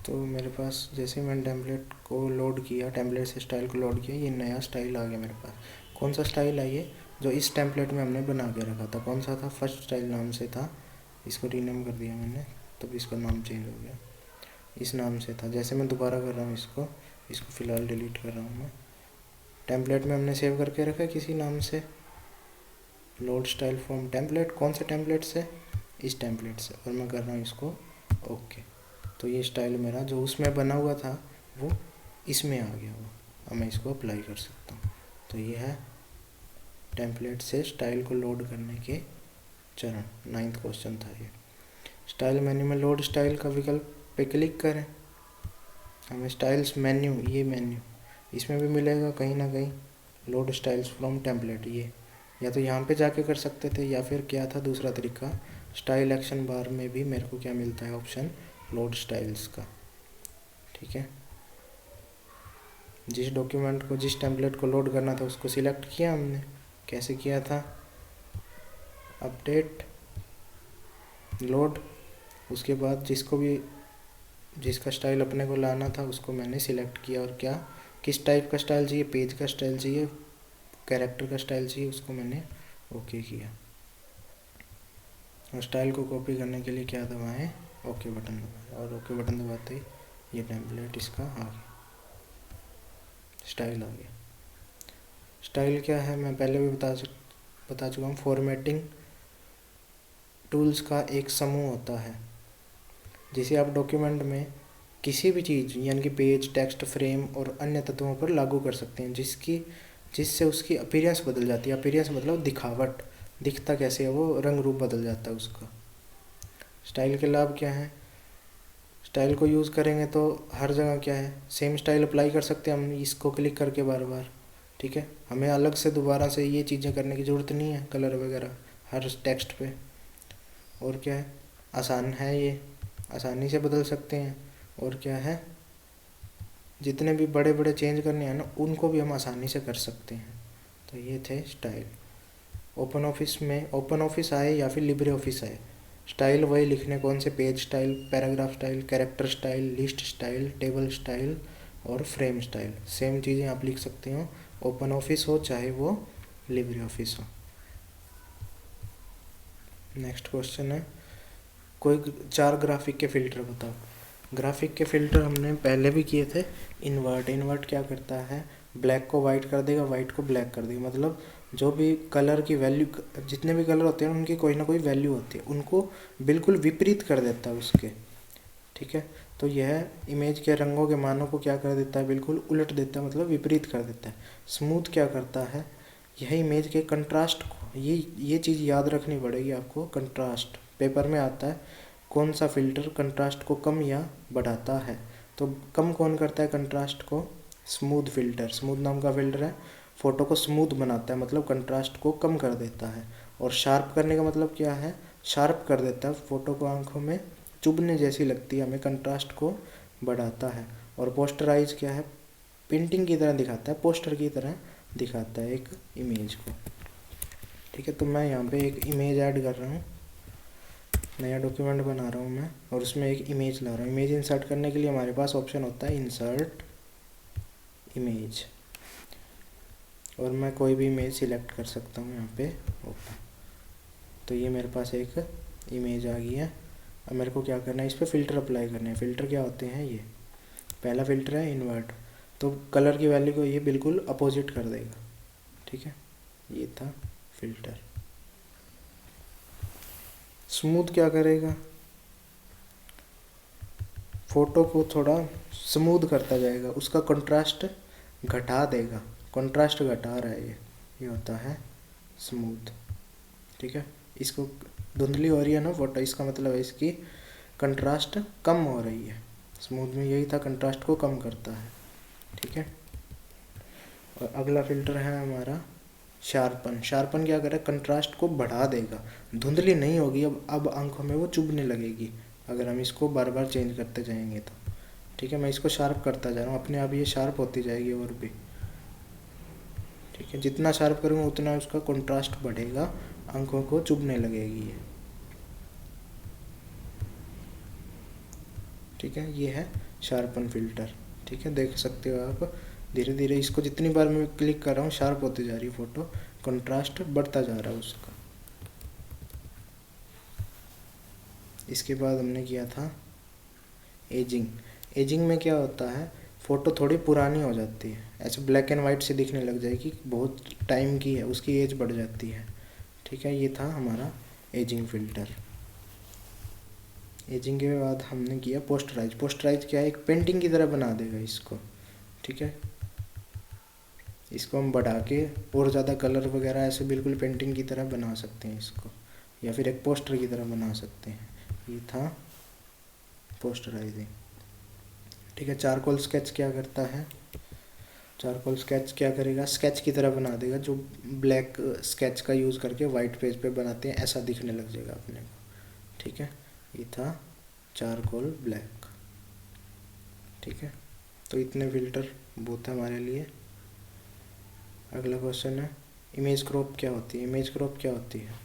तो मेरे पास जैसे मैंने टेम्पलेट को लोड किया, टेम्पलेट से स्टाइल को लोड किया, ये नया स्टाइल आ गया मेरे पास। कौन सा स्टाइल है ये, जो इस टेम्पलेट में हमने बना के रखा था, कौन सा था, फर्स्ट स्टाइल नाम से था, इसको रीनेम कर दिया मैंने, तब इसका नाम चेंज हो गया। इस नाम से था। जैसे मैं दोबारा कर रहा हूँ इसको फ़िलहाल डिलीट कर रहा हूँ मैं। टेम्पलेट में हमने सेव करके रखा है किसी नाम से, लोड स्टाइल फ्रॉम टेम्पलेट। कौन से टेम्पलेट से? इस टेम्पलेट से। और मैं कर रहा हूँ इसको ओके। तो ये स्टाइल मेरा जो उसमें बना हुआ था वो इसमें आ गया वो। अब मैं इसको अप्लाई कर सकता हूँ। तो ये है टेम्पलेट से स्टाइल को लोड करने के चरण। 9th क्वेश्चन था ये। स्टाइल मेन्यू में लोड स्टाइल का विकल्प पे क्लिक करें। हमें स्टाइल्स मेन्यू, ये मेन्यू इसमें भी मिलेगा कहीं ना कहीं, लोड स्टाइल्स फ्रॉम टेम्पलेट। ये या तो यहाँ पे जाके कर सकते थे, या फिर क्या था दूसरा तरीका, स्टाइल एक्शन बार में भी मेरे को क्या मिलता है ऑप्शन, लोड स्टाइल्स का। ठीक है, जिस डॉक्यूमेंट को, जिस टेम्पलेट को लोड करना था उसको सिलेक्ट किया हमने। कैसे किया था? Update load. उसके बाद जिसका स्टाइल अपने को लाना था उसको मैंने सिलेक्ट किया, और क्या, किस टाइप का स्टाइल चाहिए, पेज का स्टाइल चाहिए, कैरेक्टर का स्टाइल चाहिए, उसको मैंने ओके किया। और स्टाइल को कॉपी करने के लिए क्या दबाएं? ओके बटन दबाएं। और ओके बटन दबाते ही ये टेम्पलेट इसका आ गया, स्टाइल आ गया। स्टाइल क्या है मैं पहले भी बता चुका हूँ। फॉर्मेटिंग टूल्स का एक समूह होता है जिसे आप डॉक्यूमेंट में किसी भी चीज़ यानी कि पेज, टेक्स्ट, फ्रेम और अन्य तत्वों पर लागू कर सकते हैं, जिससे उसकी अपीयरेंस बदल जाती है। अपीयरेंस मतलब दिखावट, दिखता कैसे है वो, रंग रूप बदल जाता है उसका। स्टाइल के लाभ क्या हैं? स्टाइल को यूज़ करेंगे तो हर जगह क्या है, सेम स्टाइल अप्लाई कर सकते हैं हम इसको क्लिक करके बार बार। ठीक है, हमें अलग से दोबारा से ये चीज़ें करने की ज़रूरत नहीं है, कलर वगैरह हर टेक्स्ट पे। और क्या है, आसान है, ये आसानी से बदल सकते हैं। और क्या है, जितने भी बड़े बड़े चेंज करने हैं ना उनको भी हम आसानी से कर सकते हैं। तो ये थे स्टाइल। ओपन ऑफिस में, ओपन ऑफिस आए या फिर लिब्रे ऑफिस आए, स्टाइल वही लिखने कौन से, page style, paragraph style, character style, list style, table style और फ्रेम स्टाइल, सेम चीज़ें आप लिख सकते हो, ओपन ऑफिस हो चाहे वो लिब्रे ऑफिस हो। नेक्स्ट क्वेश्चन है, कोई 4 ग्राफिक के फ़िल्टर बताओ। ग्राफिक के फ़िल्टर हमने पहले भी किए थे। इन्वर्ट क्या करता है, ब्लैक को वाइट कर देगा, वाइट को ब्लैक कर देगा। मतलब जो भी कलर की वैल्यू, जितने भी कलर होते हैं उनकी कोई ना कोई वैल्यू होती है, उनको बिल्कुल विपरीत कर देता है उसके। ठीक है, तो यह इमेज के रंगों के मानों को क्या कर देता है, बिल्कुल उलट देता है, मतलब विपरीत कर देता है। स्मूथ क्या करता है, यह इमेज के कंट्रास्ट को, ये चीज़ याद रखनी पड़ेगी आपको। कंट्रास्ट पेपर में आता है, कौन सा फ़िल्टर कंट्रास्ट को कम या बढ़ाता है। तो कम कौन करता है कंट्रास्ट को? स्मूथ फ़िल्टर, स्मूथ नाम का फ़िल्टर है, फ़ोटो को स्मूथ बनाता है, मतलब कंट्रास्ट को कम कर देता है। और शार्प करने का मतलब क्या है, शार्प कर देता है, फ़ोटो को आंखों में चुभने जैसी लगती है हमें, कंट्रास्ट को बढ़ाता है। और पोस्टराइज क्या है, पेंटिंग की तरह दिखाता है, पोस्टर की तरह दिखाता है एक इमेज को। ठीक है, तो मैं यहाँ पे एक इमेज ऐड कर रहा हूँ, नया डॉक्यूमेंट बना रहा हूँ मैं, और उसमें एक इमेज ला रहा हूँ। इमेज इंसर्ट करने के लिए हमारे पास ऑप्शन होता है इंसर्ट इमेज, और मैं कोई भी इमेज सिलेक्ट कर सकता हूँ यहाँ पे ओपन। तो ये मेरे पास एक इमेज आ गई है। अब मेरे को क्या करना है, इस पर फ़िल्टर अप्लाई करने हैं। फ़िल्टर क्या होते हैं, ये पहला फ़िल्टर है इन्वर्ट, तो कलर की वैल्यू को ये बिल्कुल अपोजिट कर देगा। ठीक है, ये था फ़िल्टर। स्मूथ क्या करेगा, फ़ोटो को थोड़ा स्मूथ करता जाएगा, उसका कंट्रास्ट घटा देगा, कंट्रास्ट घटा रहा है ये होता है स्मूथ। ठीक है, इसको धुंधली हो रही है ना फोटो, इसका मतलब है इसकी कंट्रास्ट कम हो रही है। स्मूथ में यही था, कंट्रास्ट को कम करता है। ठीक है, और अगला फ़िल्टर है हमारा शार्पन। शार्पन क्या करे, कंट्रास्ट को बढ़ा देगा, धुंधली नहीं होगी, अब आंखों में वो चुभने लगेगी अगर हम इसको बार बार चेंज करते जाएंगे तो। ठीक है, मैं इसको शार्प करता जा रहा हूँ, अपने आप ये शार्प होती जाएगी और भी। ठीक है, जितना शार्प करूँगा उतना उसका कंट्रास्ट बढ़ेगा, आंखों को चुभने लगेगी ये। ठीक है, ये है शार्पन फ़िल्टर। ठीक है, देख सकते हो आप, धीरे धीरे इसको जितनी बार मैं क्लिक कर रहा हूँ शार्प होती जा रही है फ़ोटो, कंट्रास्ट बढ़ता जा रहा है उसका। इसके बाद हमने किया था एजिंग। एजिंग में क्या होता है, फ़ोटो थोड़ी पुरानी हो जाती है, ऐसे ब्लैक एंड वाइट से दिखने लग जाएगी, बहुत टाइम की है, उसकी एज बढ़ जाती है। ठीक है, ये था हमारा एजिंग फ़िल्टर। एजिंग के बाद हमने किया पोस्टराइज। पोस्टराइज क्या है, एक पेंटिंग की तरह बना देगा इसको। ठीक है, इसको हम बढ़ा के और ज़्यादा कलर वगैरह ऐसे बिल्कुल पेंटिंग की तरह बना सकते हैं इसको, या फिर एक पोस्टर की तरह बना सकते हैं। ये था पोस्टराइजिंग। ठीक है, चारकोल स्केच क्या करता है, चारकोल स्केच क्या करेगा, स्केच की तरह बना देगा, जो ब्लैक स्केच का यूज़ करके वाइट पेज पे बनाते हैं ऐसा दिखने लग जाएगा अपने को। ठीक है, ये था चारकोल ब्लैक। ठीक है, तो इतने फिल्टर बहुत है हमारे लिए। अगला क्वेश्चन है इमेज क्रॉप क्या होती है। इमेज क्रॉप क्या होती है,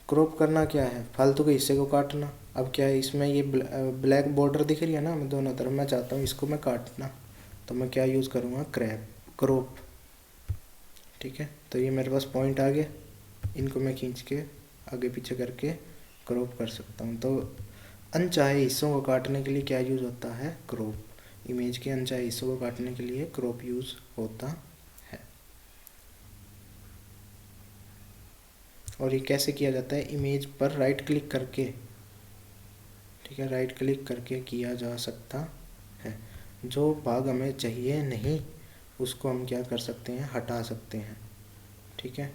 क्रॉप करना क्या है, फालतू के हिस्से को काटना। अब क्या है, इसमें ये ब्लैक बॉर्डर दिख रही है ना, मैं दोनों तरफ, मैं चाहता हूँ इसको मैं काटना, तो मैं क्या यूज़ करूँगा, क्रॉप। ठीक है, तो ये मेरे पास पॉइंट आ गए, इनको मैं खींच के आगे पीछे करके क्रॉप कर सकता हूँ। तो अनचाहे हिस्सों को काटने के लिए क्या यूज़ होता है, क्रॉप। इमेज के अनचाहे हिस्सों को काटने के लिए क्रॉप यूज़ होता है। और ये कैसे किया जाता है, इमेज पर राइट क्लिक करके। ठीक है, राइट क्लिक करके किया जा सकता है। जो भाग हमें चाहिए नहीं उसको हम क्या कर सकते हैं, हटा सकते हैं। ठीक है,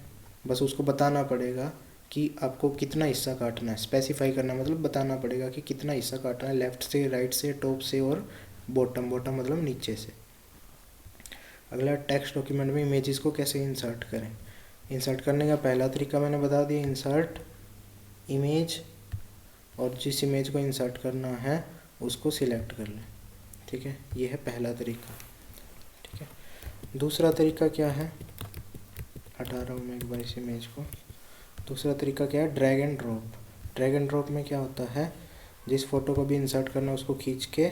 बस उसको बताना पड़ेगा कि आपको कितना हिस्सा काटना है, स्पेसिफाई करना मतलब बताना पड़ेगा कि कितना हिस्सा काटना है, लेफ़्ट से, राइट से, टॉप से और बॉटम। बॉटम मतलब नीचे से। अगला, टेक्स्ट डॉक्यूमेंट में इमेजेस को कैसे इंसर्ट करें। इंसर्ट करने का पहला तरीका मैंने बता दिया, इंसर्ट इमेज, और जिस इमेज को इंसर्ट करना है उसको सिलेक्ट कर लें। ठीक है, ये है पहला तरीका। ठीक है, दूसरा तरीका क्या है, हटा रहा हूँ मैं एक बार इस इमेज को। दूसरा तरीका क्या है, drag and drop. Drag and drop में क्या होता है, जिस फोटो को भी इंसर्ट करना है उसको खींच के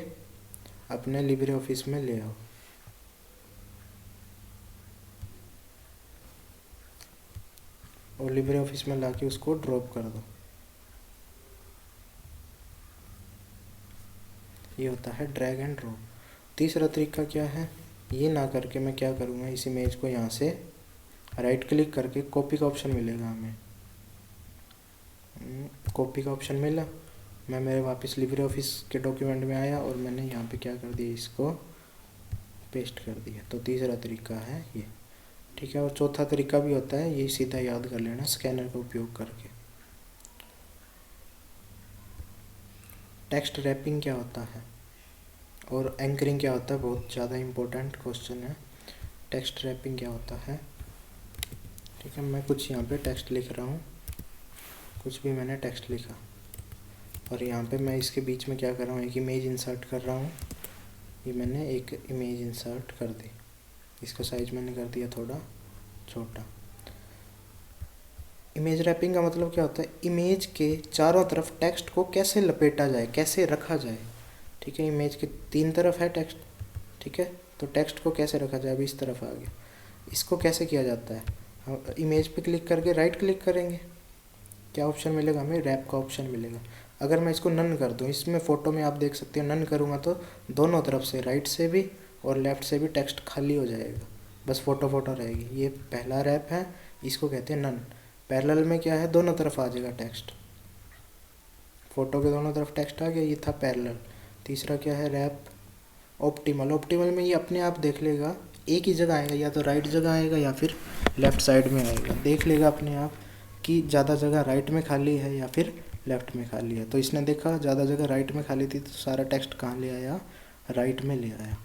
अपने लिब्रे ऑफिस में ले आओ, और लिब्रे ऑफिस में लाके उसको ड्रॉप कर दो। ये होता है ड्रैग एंड ड्रॉप। तीसरा तरीका क्या है, ये ना करके मैं क्या करूँगा, इस इमेज को यहाँ से राइट क्लिक करके कॉपी का ऑप्शन मिलेगा हमें, कॉपी का ऑप्शन मिला, मैं मेरे वापस लिब्रे ऑफिस के डॉक्यूमेंट में आया और मैंने यहाँ पे क्या कर दिया, इसको पेस्ट कर दिया। तो तीसरा तरीका है ये। ठीक है, और चौथा तरीका भी होता है, ये सीधा याद कर लेना, स्कैनर का उपयोग करके। टेक्स्ट रैपिंग क्या होता है और एंकरिंग क्या होता है, बहुत ज़्यादा इम्पोर्टेंट क्वेश्चन है। टेक्स्ट रैपिंग क्या होता है। ठीक है, मैं कुछ यहाँ पे टेक्स्ट लिख रहा हूँ, कुछ भी मैंने टेक्स्ट लिखा, और यहाँ पे मैं इसके बीच में क्या कर रहा हूँ, एक इमेज इंसर्ट कर रहा हूँ। ये मैंने एक इमेज इंसर्ट कर दी, इसका साइज मैंने कर दिया थोड़ा छोटा। इमेज रैपिंग का मतलब क्या होता है, इमेज के चारों तरफ टेक्स्ट को कैसे लपेटा जाए, कैसे रखा जाए। ठीक है, इमेज के तीन तरफ है टेक्स्ट। ठीक है, तो टेक्स्ट को कैसे रखा जाए, अभी इस तरफ आ गया, इसको कैसे किया जाता है, हम इमेज पे क्लिक करके राइट क्लिक करेंगे, क्या ऑप्शन मिलेगा हमें, रैप का ऑप्शन मिलेगा। अगर मैं इसको नन कर दूँ, इसमें फ़ोटो में आप देख सकते हो नन करूँगा तो दोनों तरफ से, राइट से भी और लेफ़्ट से भी टेक्स्ट खाली हो जाएगा, बस फ़ोटो रहेगी। ये पहला रैप है, इसको कहते हैं नन। पैरेलल में क्या है, दोनों तरफ आ जाएगा टेक्स्ट, फ़ोटो के दोनों तरफ टेक्स्ट आ गया, ये था पैरेलल। तीसरा क्या है, रैप ऑप्टिमल। ऑप्टिमल में ये अपने आप देख लेगा, एक ही जगह आएगा, या तो राइट जगह आएगा या फिर लेफ़्ट साइड में आएगा, देख लेगा अपने आप कि ज़्यादा जगह राइट में खाली है या फिर लेफ़्ट में खाली है। तो इसने देखा ज़्यादा जगह राइट में खाली थी, तो सारा टेक्स्ट कहाँ ले आया, राइट में ले आया।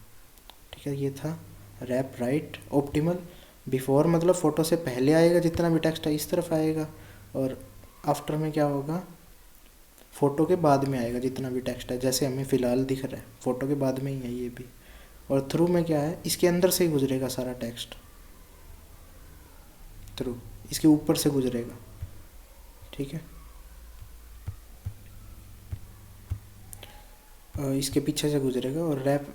ठीक है, ये था रैप राइट ऑप्टिमल। बिफोर मतलब फ़ोटो से पहले आएगा, जितना भी टेक्स्ट है इस तरफ आएगा, और आफ्टर में क्या होगा, फ़ोटो के बाद में आएगा जितना भी टेक्स्ट है, जैसे हमें फ़िलहाल दिख रहा है फ़ोटो के बाद में ही है ये भी। और थ्रू में क्या है, इसके अंदर से ही गुजरेगा सारा टेक्स्ट, थ्रू इसके ऊपर से गुजरेगा। ठीक है, इसके पीछे से गुजरेगा। और रैप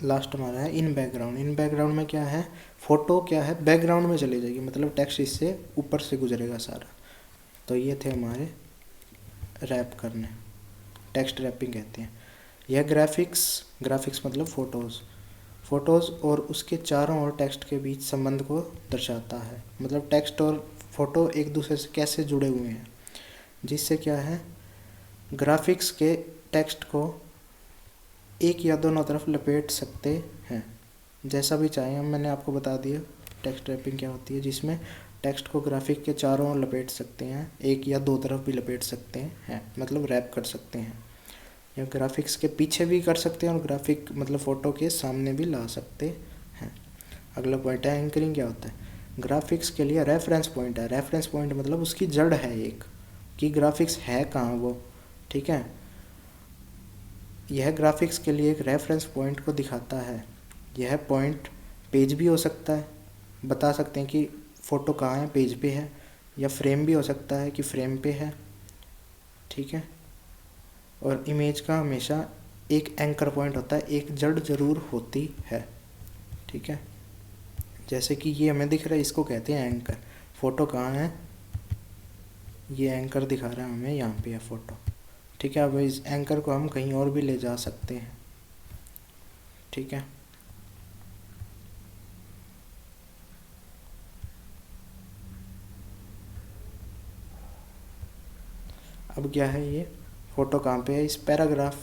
लास्ट हमारा है इन बैकग्राउंड। इन बैकग्राउंड में क्या है, फ़ोटो क्या है, बैकग्राउंड में चली जाएगी, मतलब टेक्स्ट इससे ऊपर से गुजरेगा सारा। तो ये थे हमारे रैप करने। टेक्स्ट रैपिंग कहते हैं। यह ग्राफिक्स मतलब फ़ोटोज़ और उसके चारों ओर टेक्स्ट के बीच संबंध को दर्शाता है। मतलब टेक्स्ट और फोटो एक दूसरे से कैसे जुड़े हुए हैं, जिससे क्या है, ग्राफिक्स के टेक्स्ट को एक या दोनों तरफ लपेट सकते हैं, जैसा भी चाहें हम। मैंने आपको बता दिया टेक्स्ट रैपिंग क्या होती है, जिसमें टेक्स्ट को ग्राफिक के चारों ओर लपेट सकते हैं, एक या दो तरफ भी लपेट सकते हैं, मतलब रैप कर सकते हैं, या ग्राफिक्स के पीछे भी कर सकते हैं और ग्राफिक मतलब फ़ोटो के सामने भी ला सकते हैं। अगला पॉइंट है एंकरिंग क्या होता है। ग्राफिक्स के लिए रेफरेंस पॉइंट है। रेफरेंस पॉइंट मतलब उसकी जड़ है एक, कि ग्राफिक्स है कहाँ वो, ठीक है। यह ग्राफिक्स के लिए एक रेफरेंस पॉइंट को दिखाता है। यह पॉइंट पेज भी हो सकता है, बता सकते हैं कि फ़ोटो कहाँ है, पेज पे है, या फ्रेम भी हो सकता है कि फ्रेम पे है, ठीक है। और इमेज का हमेशा एक एंकर पॉइंट होता है, एक जड़ जरूर होती है, ठीक है। जैसे कि ये हमें दिख रहा है, इसको कहते हैं एंकर। फ़ोटो कहाँ है, ये एंकर दिखा रहा है हमें, यहाँ पे है फ़ोटो, ठीक है। अब इस एंकर को हम कहीं और भी ले जा सकते हैं, ठीक है। अब क्या है, ये फ़ोटो कहाँ पे है, इस पैराग्राफ,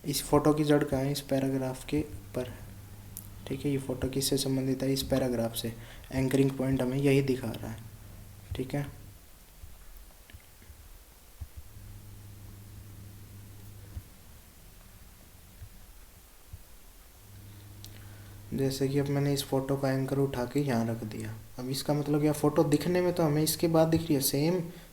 इस फ़ोटो की जड़ कहाँ है, इस पैराग्राफ के ऊपर है, ठीक है। ये फ़ोटो किससे संबंधित है, इस पैराग्राफ से। एंकरिंग पॉइंट हमें यही दिखा रहा है, ठीक है। जैसे कि अब मैंने इस फ़ोटो का एंकर उठा के यहाँ रख दिया। अब इसका मतलब क्या, फ़ोटो दिखने में तो हमें इसके बाद दिख रही है,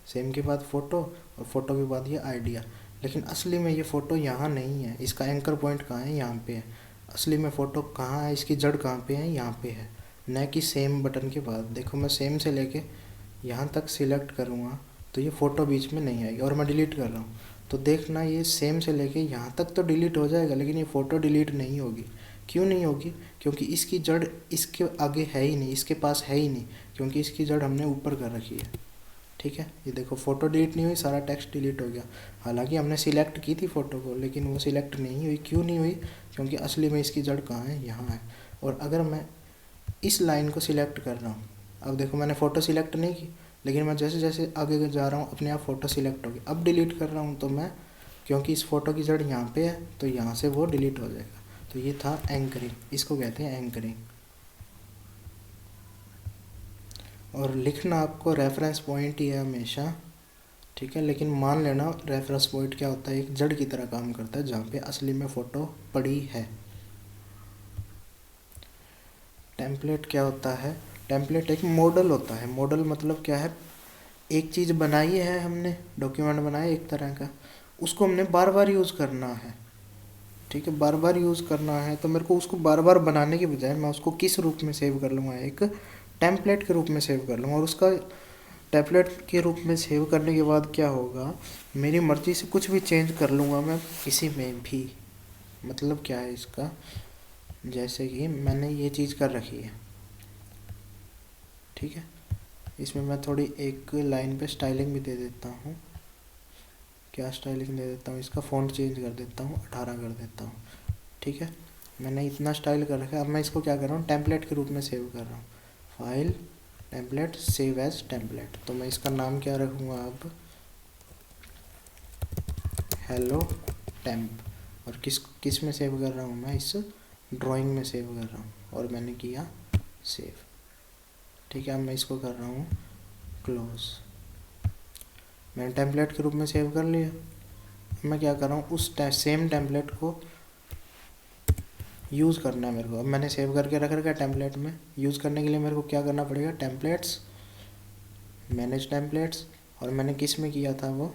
सेम के बाद फ़ोटो, और फ़ोटो के बाद ये आइडिया, लेकिन असली में ये फ़ोटो यहाँ नहीं है। इसका एंकर पॉइंट कहाँ है, यहाँ पे है। असली में फ़ोटो कहाँ है, इसकी जड़ कहाँ पे है, यहाँ पे है, न कि सेम बटन के बाद। देखो मैं सेम से लेके यहाँ तक सिलेक्ट करूँगा तो ये फ़ोटो बीच में नहीं आएगी, और मैं डिलीट कर रहा हूँ तो देखना, ये सेम से लेके यहाँ तक तो डिलीट हो जाएगा, लेकिन ये फ़ोटो डिलीट नहीं होगी। क्यों नहीं होगी, क्योंकि इसकी जड़ इसके आगे है ही नहीं, इसके पास है ही नहीं, क्योंकि इसकी जड़ हमने ऊपर कर रखी है, ठीक है। ये देखो फ़ोटो डिलीट नहीं हुई, सारा टेक्स्ट डिलीट हो गया। हालांकि हमने सिलेक्ट की थी फ़ोटो को, लेकिन वो सिलेक्ट नहीं हुई। क्यों नहीं हुई, क्योंकि असली में इसकी जड़ कहाँ है, यहाँ है। और अगर मैं इस लाइन को सिलेक्ट कर रहा हूँ, अब देखो मैंने फ़ोटो सिलेक्ट नहीं की, लेकिन मैं जैसे जैसे आगे जा रहा हूँ अपने आप फ़ोटो सिलेक्ट होगी। अब डिलीट कर रहा हूँ तो मैं, क्योंकि इस फ़ोटो की जड़ यहाँ पे है तो यहाँ से वो डिलीट हो जाएगा। तो ये था एंकरिंग, इसको कहते हैं एंकरिंग। और लिखना आपको रेफरेंस पॉइंट ही है हमेशा, ठीक है। लेकिन मान लेना रेफरेंस पॉइंट क्या होता है, एक जड़ की तरह काम करता है, जहाँ पे असली में फ़ोटो पड़ी है। टेम्पलेट क्या होता है, टेम्पलेट एक मॉडल होता है। मॉडल मतलब क्या है, एक चीज़ बनाई है हमने, डॉक्यूमेंट बनाया एक तरह का, उसको हमने बार बार यूज़ करना है, ठीक है। बार बार यूज़ करना है तो मेरे को उसको बार बार बनाने के बजाय मैं उसको किस रूप में सेव कर लूँगा, एक टेम्पलेट के रूप में सेव कर लूँगा। और उसका टेम्पलेट के रूप में सेव करने के बाद क्या होगा, मेरी मर्ज़ी से कुछ भी चेंज कर लूँगा मैं किसी में भी। मतलब क्या है इसका, जैसे कि मैंने ये चीज़ कर रखी है, ठीक है। इसमें मैं थोड़ी एक लाइन पे स्टाइलिंग भी दे देता हूँ। क्या स्टाइलिंग दे देता हूँ, इसका फ़ॉन्ट चेंज कर देता हूँ, 18 कर देता हूँ, ठीक है। मैंने इतना स्टाइल कर रखा है। अब मैं इसको क्या कर रहा हूँ, टेम्पलेट के रूप में सेव कर रहा हूँ। File, template, save as template. तो मैं इसका नाम क्या रखूँगा अब, हेलो टेम्प। और किस में सेव कर रहा हूँ मैं, इस ड्राइंग में सेव कर रहा हूँ, और मैंने किया सेव, ठीक है। अब मैं इसको कर रहा हूँ क्लोज। मैंने टेम्पलेट के रूप में सेव कर लिया। मैं क्या कर रहा हूँ, उस सेम टेम्पलेट को यूज़ करना है मेरे को। अब मैंने सेव करके रख रखा है टेम्पलेट में। यूज़ करने के लिए मेरे को क्या करना पड़ेगा, टेम्पलेट्स, मैनेज टेम्पलेट्स, और मैंने किस में किया था वो,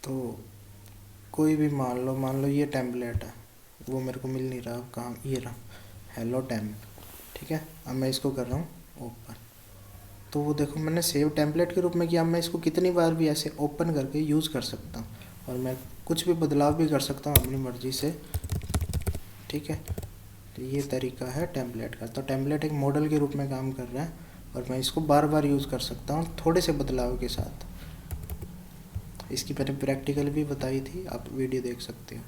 तो कोई भी मान लो ये टेम्पलेट है, वो मेरे को मिल नहीं रहा। अब कहाँ, ये रहा, हेलो टेम्प, ठीक है। अब मैं इसको कर रहा हूँ ओपन। तो वो देखो मैंने सेव टेम्पलेट के रूप में किया। अब मैं इसको कितनी बार भी ऐसे ओपन करके यूज़ कर सकता हूँ। और मैं कुछ भी बदलाव भी कर सकता हूँ अपनी मर्ज़ी से, ठीक है। तो ये तरीका है टेम्पलेट का। तो टेम्पलेट एक मॉडल के रूप में काम कर रहा है और मैं इसको बार बार यूज़ कर सकता हूँ थोड़े से बदलाव के साथ। इसकी मैंने प्रैक्टिकल भी बताई थी, आप वीडियो देख सकते हो।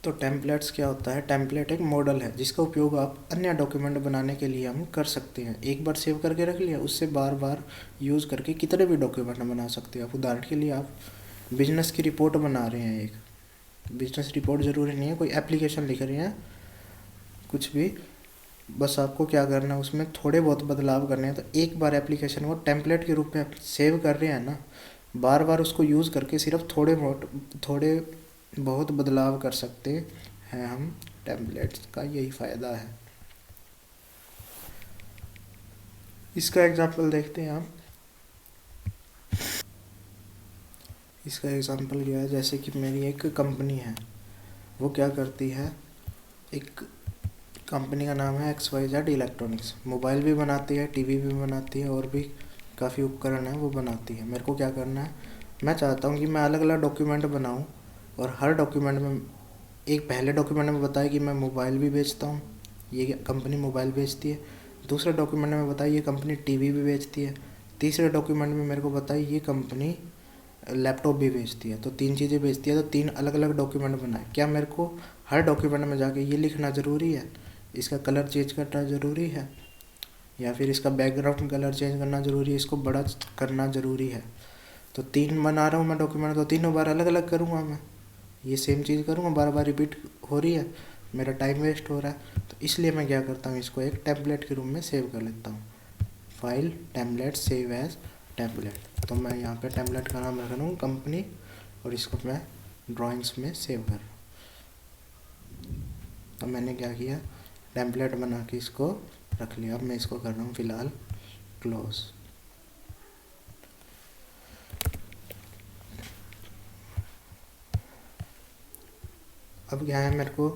तो टेम्पलेट्स क्या होता है? टेम्पलेट एक मॉडल है जिसका उपयोग आप अन्य डॉक्यूमेंट बनाने के लिए हम कर सकते हैं। एक बार सेव करके रख लिया, उससे बार बार यूज़ करके कितने भी डॉक्यूमेंट बना सकते हैं। आप उदाहरण के लिए आप बिजनेस की रिपोर्ट बना रहे हैं, एक बिजनेस रिपोर्ट ज़रूरी नहीं है, कोई एप्लीकेशन लिख रहे हैं, कुछ भी, बस आपको क्या करना है, उसमें थोड़े बहुत बदलाव करने हैं। तो एक बार एप्लीकेशन को टेम्पलेट के रूप में सेव कर रहे हैं ना, बार बार उसको यूज़ करके सिर्फ थोड़े बहुत बदलाव कर सकते हैं हम। टेम्पलेट्स का यही फ़ायदा है। इसका एग्जांपल देखते हैं आप। इसका एग्जांपल क्या है, जैसे कि मेरी एक कंपनी है, वो क्या करती है, एक कंपनी का नाम है XYZ इलेक्ट्रॉनिक्स। मोबाइल भी बनाती है, टीवी भी बनाती है, और भी काफ़ी उपकरण है वो बनाती है। मेरे को क्या करना है, मैं चाहता हूँ कि मैं अलग अलग डॉक्यूमेंट बनाऊँ और हर डॉक्यूमेंट में, एक पहले डॉक्यूमेंट में बताया कि मैं मोबाइल भी बेचता हूँ, ये कंपनी मोबाइल बेचती है। दूसरे डॉक्यूमेंट में बताया ये कंपनी टीवी भी बेचती है। तीसरे डॉक्यूमेंट में मेरे को बताया ये कंपनी लैपटॉप भी बेचती है। तो 3 चीज़ें बेचती है, तो 3 अलग अलग डॉक्यूमेंट बनाए। क्या मेरे को हर डॉक्यूमेंट में जाके ये लिखना ज़रूरी है, इसका कलर चेंज करना ज़रूरी है, या फिर इसका बैकग्राउंड कलर चेंज करना ज़रूरी है, इसको बड़ा करना ज़रूरी है? तो 3 बना रहा हूँ मैं डॉक्यूमेंट, तो तीनों बार अलग अलग करूँगा मैं, ये सेम चीज़ करूँगा, बार बार रिपीट हो रही है, मेरा टाइम वेस्ट हो रहा है। तो इसलिए मैं क्या करता हूँ, इसको एक टेम्पलेट के रूप में सेव कर लेता हूँ। File template save as template. तो मैं यहाँ पे टेम्पलेट का नाम रख रहा हूँ कंपनी, और इसको मैं ड्राइंग्स में सेव कर रहा हूँ। तो मैंने क्या किया, टेम्पलेट बना के इसको रख लिया। अब मैं इसको कर रहा हूँ फ़िलहाल क्लोज। अब क्या है, मेरे को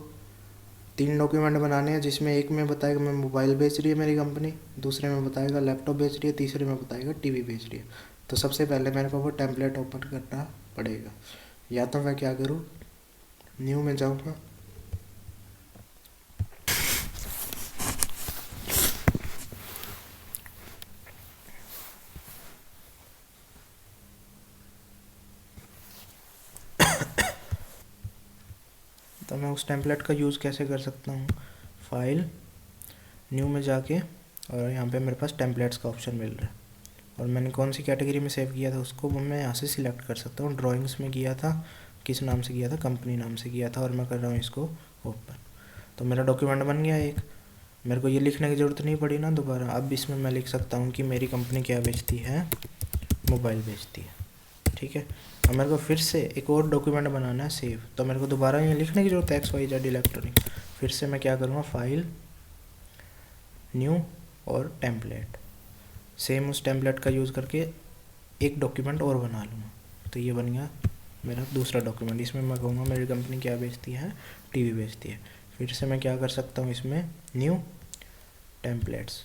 3 डॉक्यूमेंट बनाने हैं, जिसमें एक में बताएगा मैं मोबाइल बेच रही है मेरी कंपनी, दूसरे में बताएगा लैपटॉप बेच रही है, तीसरे में बताएगा टीवी बेच रही है। तो सबसे पहले मेरे को वो टेम्पलेट ओपन करना पड़ेगा। या तो मैं क्या करूँ, न्यू में जाऊँगा, तो मैं उस टेम्पलेट का यूज़ कैसे कर सकता हूँ, फाइल न्यू में जाके, और यहाँ पे मेरे पास टेम्पलेट्स का ऑप्शन मिल रहा है, और मैंने कौन सी कैटेगरी में सेव किया था उसको मैं यहाँ से सिलेक्ट कर सकता हूँ। ड्राइंग्स में किया था, किस नाम से किया था, कंपनी नाम से किया था, और मैं कर रहा हूँ इसको ओपन। तो मेरा डॉक्यूमेंट बन गया एक, मेरे को ये लिखने की ज़रूरत नहीं पड़ी ना दोबारा। अब इसमें मैं लिख सकता हूँ कि मेरी कंपनी क्या बेचती है, मोबाइल बेचती है, ठीक है। अब मेरे को फिर से एक और डॉक्यूमेंट बनाना है सेव, तो मेरे को दोबारा ये लिखने की ज़रूरत है XYZ इलेक्ट्रॉनिक। फिर से मैं क्या करूँगा, फाइल न्यू और टेम्पलेट, सेम उस टेम्पलेट का यूज़ करके एक डॉक्यूमेंट और बना लूँगा। तो ये बन गया मेरा दूसरा डॉक्यूमेंट। इसमें मैं कहूँगा मेरी कंपनी क्या बेचती है, टीवी बेचती है। फिर से मैं क्या कर सकता हूँ, इसमें न्यू टेम्पलेट्स,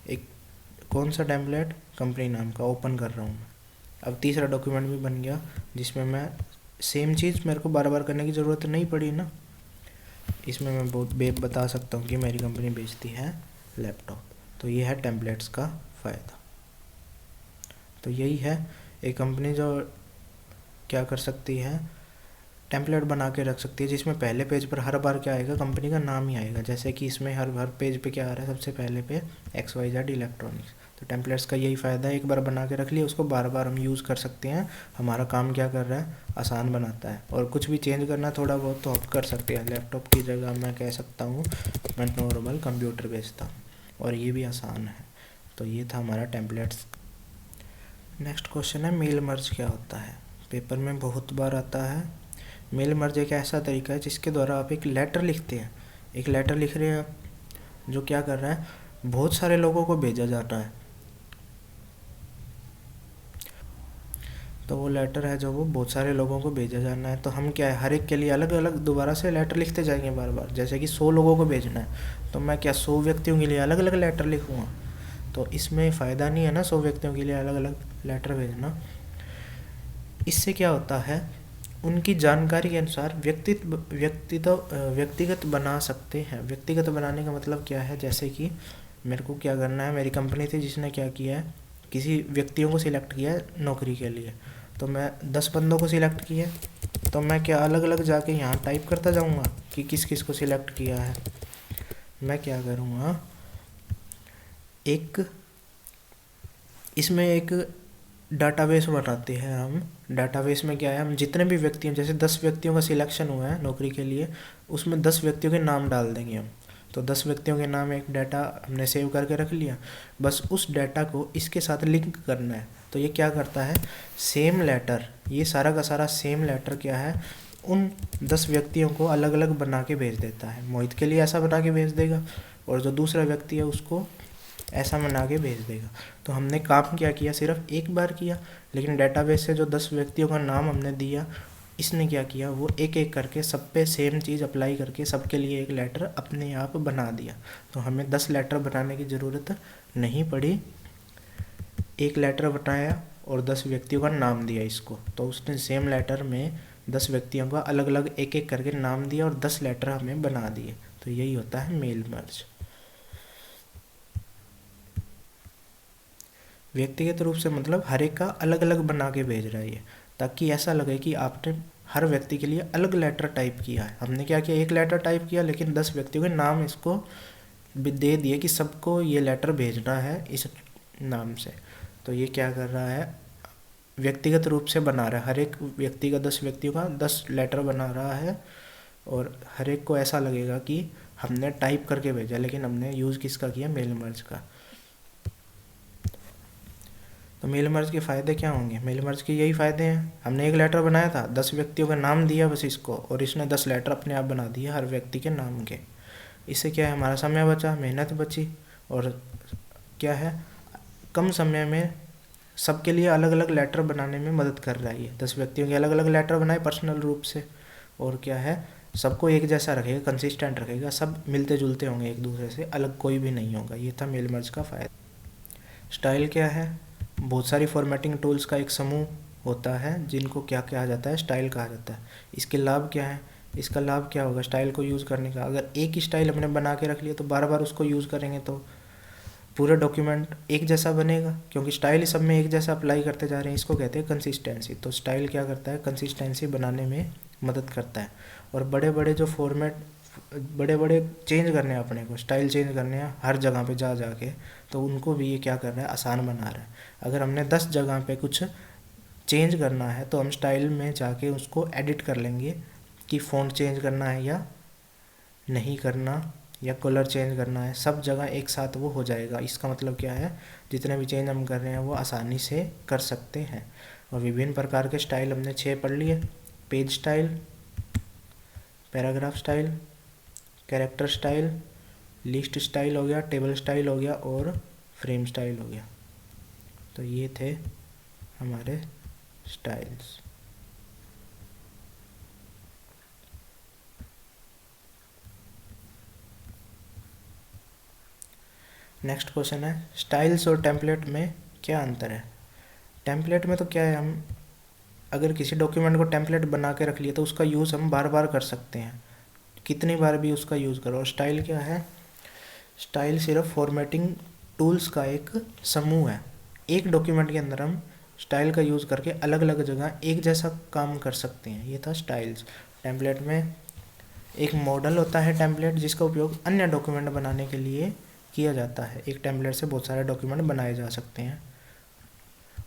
एक कौन सा टेम्पलेट, कंपनी नाम का, ओपन कर रहा हूँ मैं। अब तीसरा डॉक्यूमेंट भी बन गया, जिसमें मैं सेम चीज़ मेरे को बार बार करने की ज़रूरत नहीं पड़ी ना। इसमें मैं बहुत बता सकता हूँ कि मेरी कंपनी बेचती है लैपटॉप। तो ये है टेम्पलेट्स का फ़ायदा। तो यही है, एक कंपनी जो क्या कर सकती है, टेम्पलेट बना के रख सकती है, जिसमें पहले पेज पर हर बार क्या आएगा, कंपनी का नाम ही आएगा। जैसे कि इसमें हर पेज पे क्या आ रहा है, सबसे पहले पे XYZ इलेक्ट्रॉनिक्स। तो टेम्पलेट्स का यही फ़ायदा है, एक बार बना के रख लिया, उसको बार बार हम यूज़ कर सकते हैं। हमारा काम क्या कर रहा है, आसान बनाता है। और कुछ भी चेंज करना थोड़ा बहुत तो हम कर सकते हैं। लैपटॉप की जगह मैं कह सकता हूँ मैं नॉर्मल कंप्यूटर बेचता हूँ, और ये भी आसान है। तो ये था हमारा टेम्पलेट्स। नेक्स्ट क्वेश्चन है, मेल मर्ज क्या होता है। पेपर में बहुत बार आता है। मेल मर्ज एक ऐसा तरीका है जिसके द्वारा आप एक लेटर लिखते हैं। एक लेटर लिख रहे हैं आप, जो क्या कर रहा है, बहुत सारे लोगों को भेजा जाता है। तो वो लेटर है जो वो बहुत सारे लोगों को भेजा जाना है। तो हम क्या है, हर एक के लिए अलग अलग दोबारा से लेटर लिखते जाएंगे बार बार। जैसे कि 100 लोगों को भेजना है, तो मैं क्या 100 व्यक्तियों के लिए अलग अलग लेटर लिखूँगा। तो इसमें फ़ायदा नहीं है ना 100 व्यक्तियों के लिए अलग अलग लेटर भेजना। इससे क्या होता है, उनकी जानकारी के अनुसार व्यक्तिगत बना सकते हैं। व्यक्तिगत बनाने का मतलब क्या है, जैसे कि मेरे को क्या करना है, मेरी कंपनी थी जिसने क्या किया है, किसी व्यक्तियों को सिलेक्ट किया है नौकरी के लिए, तो मैं 10 बंदों को सिलेक्ट किया, तो मैं क्या अलग अलग जाके यहाँ टाइप करता जाऊँगा कि किस किस को सिलेक्ट किया है। मैं क्या करूँगा, एक इसमें एक डाटाबेस बनाते हैं हम। डाटाबेस में क्या है, हम जितने भी व्यक्ति हैं, जैसे 10 व्यक्तियों का सिलेक्शन हुआ है नौकरी के लिए, उसमें 10 व्यक्तियों के नाम डाल देंगे हम। तो 10 व्यक्तियों के नाम एक डाटा हमने सेव करके रख लिया, बस उस डाटा को इसके साथ लिंक करना है। तो ये क्या करता है, सेम लेटर, ये सारा का सारा सेम लेटर क्या है, उन 10 व्यक्तियों को अलग अलग बना के भेज देता है। मोहित के लिए ऐसा बना के भेज देगा, और जो दूसरा व्यक्ति है उसको ऐसा बना के भेज देगा। तो हमने काम क्या किया, सिर्फ एक बार किया, लेकिन डेटाबेस से जो 10 व्यक्तियों का नाम हमने दिया, इसने क्या किया, वो एक एक करके सब पे सेम चीज़ अप्लाई करके सबके लिए एक लेटर अपने आप बना दिया। तो हमें 10 लेटर बनाने की ज़रूरत नहीं पड़ी, एक लेटर बनाया और 10 व्यक्तियों का नाम दिया इसको, तो उसने सेम लेटर में 10 व्यक्तियों का अलग अलग एक एक करके नाम दिया और 10 लेटर हमें बना दिए। तो यही होता है मेल मर्ज। व्यक्तिगत रूप से मतलब हर एक का अलग अलग बना के भेज रहा है ये, ताकि ऐसा लगे कि आपने हर व्यक्ति के लिए अलग लेटर टाइप किया है। हमने क्या किया, एक लेटर टाइप किया, लेकिन 10 व्यक्तियों के नाम इसको दे दिए कि सबको ये लेटर भेजना है इस नाम से। तो ये क्या कर रहा है, व्यक्तिगत रूप से बना रहा है, हर एक व्यक्ति का 10 व्यक्तियों का 10 लेटर बना रहा है, और हर एक को ऐसा लगेगा कि हमने टाइप करके भेजा, लेकिन हमने यूज़ किसका किया, मेल मर्ज का। तो मेल मर्ज के फ़ायदे क्या होंगे, मेल मर्ज के यही फ़ायदे हैं, हमने एक लेटर बनाया था, 10 व्यक्तियों का नाम दिया बस इसको, और इसने 10 लेटर अपने आप बना दिए हर व्यक्ति के नाम के। इससे क्या है, हमारा समय बचा, मेहनत बची, और क्या है, कम समय में सबके लिए अलग अलग लेटर बनाने में मदद कर रहा है ये। 10 व्यक्तियों के अलग अलग लेटर बनाए पर्सनल रूप से, और क्या है, सबको एक जैसा रखेगा, कंसिस्टेंट रखेगा, सब मिलते जुलते होंगे एक दूसरे से, अलग कोई भी नहीं होगा। ये था मेल मर्ज का फ़ायदा। स्टाइल क्या है, बहुत सारी फॉर्मेटिंग टूल्स का एक समूह होता है जिनको क्या कहा जाता है, स्टाइल कहा जाता है। इसके लाभ क्या है, इसका लाभ क्या होगा स्टाइल को यूज़ करने का, अगर एक ही स्टाइल हमने बना के रख लिया तो बार बार उसको यूज़ करेंगे तो पूरा डॉक्यूमेंट एक जैसा बनेगा, क्योंकि स्टाइल सब में एक जैसा अप्लाई करते जा रहे हैं। इसको कहते हैं कंसिस्टेंसी। तो स्टाइल क्या करता है, कंसिस्टेंसी बनाने में मदद करता है। और बड़े बड़े जो फॉर्मेट, बड़े बड़े चेंज करने हैं अपने को, स्टाइल चेंज करने हैं हर जगह पे जा जाके, तो उनको भी ये क्या कर रहा है, आसान बना रहा है। अगर हमने 10 जगह पे कुछ चेंज करना है तो हम स्टाइल में जाके उसको एडिट कर लेंगे कि फ़ॉन्ट चेंज करना है या नहीं करना, या कलर चेंज करना है, सब जगह एक साथ वो हो जाएगा। इसका मतलब क्या है, जितने भी चेंज हम कर रहे हैं वो आसानी से कर सकते हैं। और विभिन्न प्रकार के स्टाइल हमने 6 पढ़ लिए, page style, paragraph style, character style, list style हो गया, टेबल स्टाइल हो गया, और फ्रेम स्टाइल हो गया। तो ये थे हमारे स्टाइल्स। नेक्स्ट क्वेश्चन है, स्टाइल्स और टेम्पलेट में क्या अंतर है। टेम्पलेट में तो क्या है, हम अगर किसी डॉक्यूमेंट को टेम्पलेट बना के रख लिया तो उसका यूज़ हम बार बार कर सकते हैं, कितनी बार भी उसका यूज़ करो। और स्टाइल क्या है, स्टाइल सिर्फ फॉर्मेटिंग टूल्स का एक समूह है। एक डॉक्यूमेंट के अंदर हम स्टाइल का यूज़ करके अलग अलग जगह एक जैसा काम कर सकते हैं। ये था स्टाइल्स। टेम्पलेट में एक मॉडल होता है टेम्पलेट, जिसका उपयोग अन्य डॉक्यूमेंट बनाने के लिए किया जाता है। एक टेम्पलेट से बहुत सारे डॉक्यूमेंट बनाए जा सकते हैं।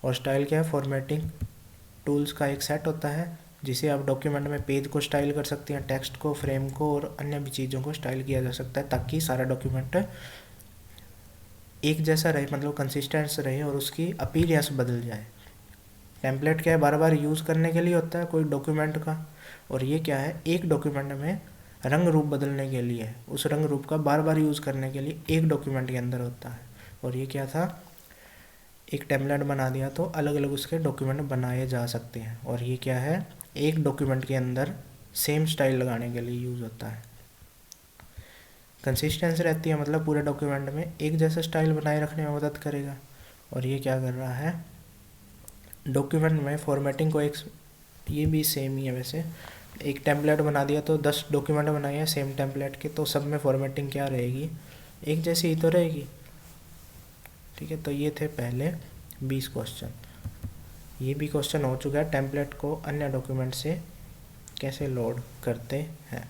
और स्टाइल क्या है, फॉर्मेटिंग टूल्स का एक सेट होता है जिसे आप डॉक्यूमेंट में पेज को स्टाइल कर सकते हैं, टेक्स्ट को, फ्रेम को, और अन्य भी चीज़ों को स्टाइल किया जा सकता है, ताकि सारा डॉक्यूमेंट एक जैसा रहे, मतलब कंसिस्टेंस रहे और उसकी अपीयरेंस बदल जाए। टेम्पलेट क्या है, बार बार यूज़ करने के लिए होता है कोई डॉक्यूमेंट का, और ये क्या है, एक डॉक्यूमेंट में रंग रूप बदलने के लिए, उस रंग रूप का बार बार यूज़ करने के लिए एक डॉक्यूमेंट के अंदर होता है। और ये क्या था, एक टेम्पलेट बना दिया तो अलग अलग उसके डॉक्यूमेंट बनाए जा सकते हैं। और ये क्या है, एक डॉक्यूमेंट के अंदर सेम स्टाइल लगाने के लिए यूज़ होता है। कंसिस्टेंसी रहती है, मतलब पूरे डॉक्यूमेंट में एक जैसा स्टाइल बनाए रखने में मदद करेगा। और ये क्या कर रहा है, डॉक्यूमेंट में फॉर्मेटिंग को एक, ये भी सेम ही है वैसे, एक टेम्पलेट बना दिया तो 10 डॉक्यूमेंट बनाए हैं सेम टेम्पलेट के, तो सब में फॉर्मेटिंग क्या रहेगी, एक जैसी ही तो रहेगी। ठीक है, तो ये थे पहले 20 क्वेश्चन। ये भी क्वेश्चन हो चुका है टेम्पलेट को अन्य डॉक्यूमेंट से कैसे लोड करते हैं।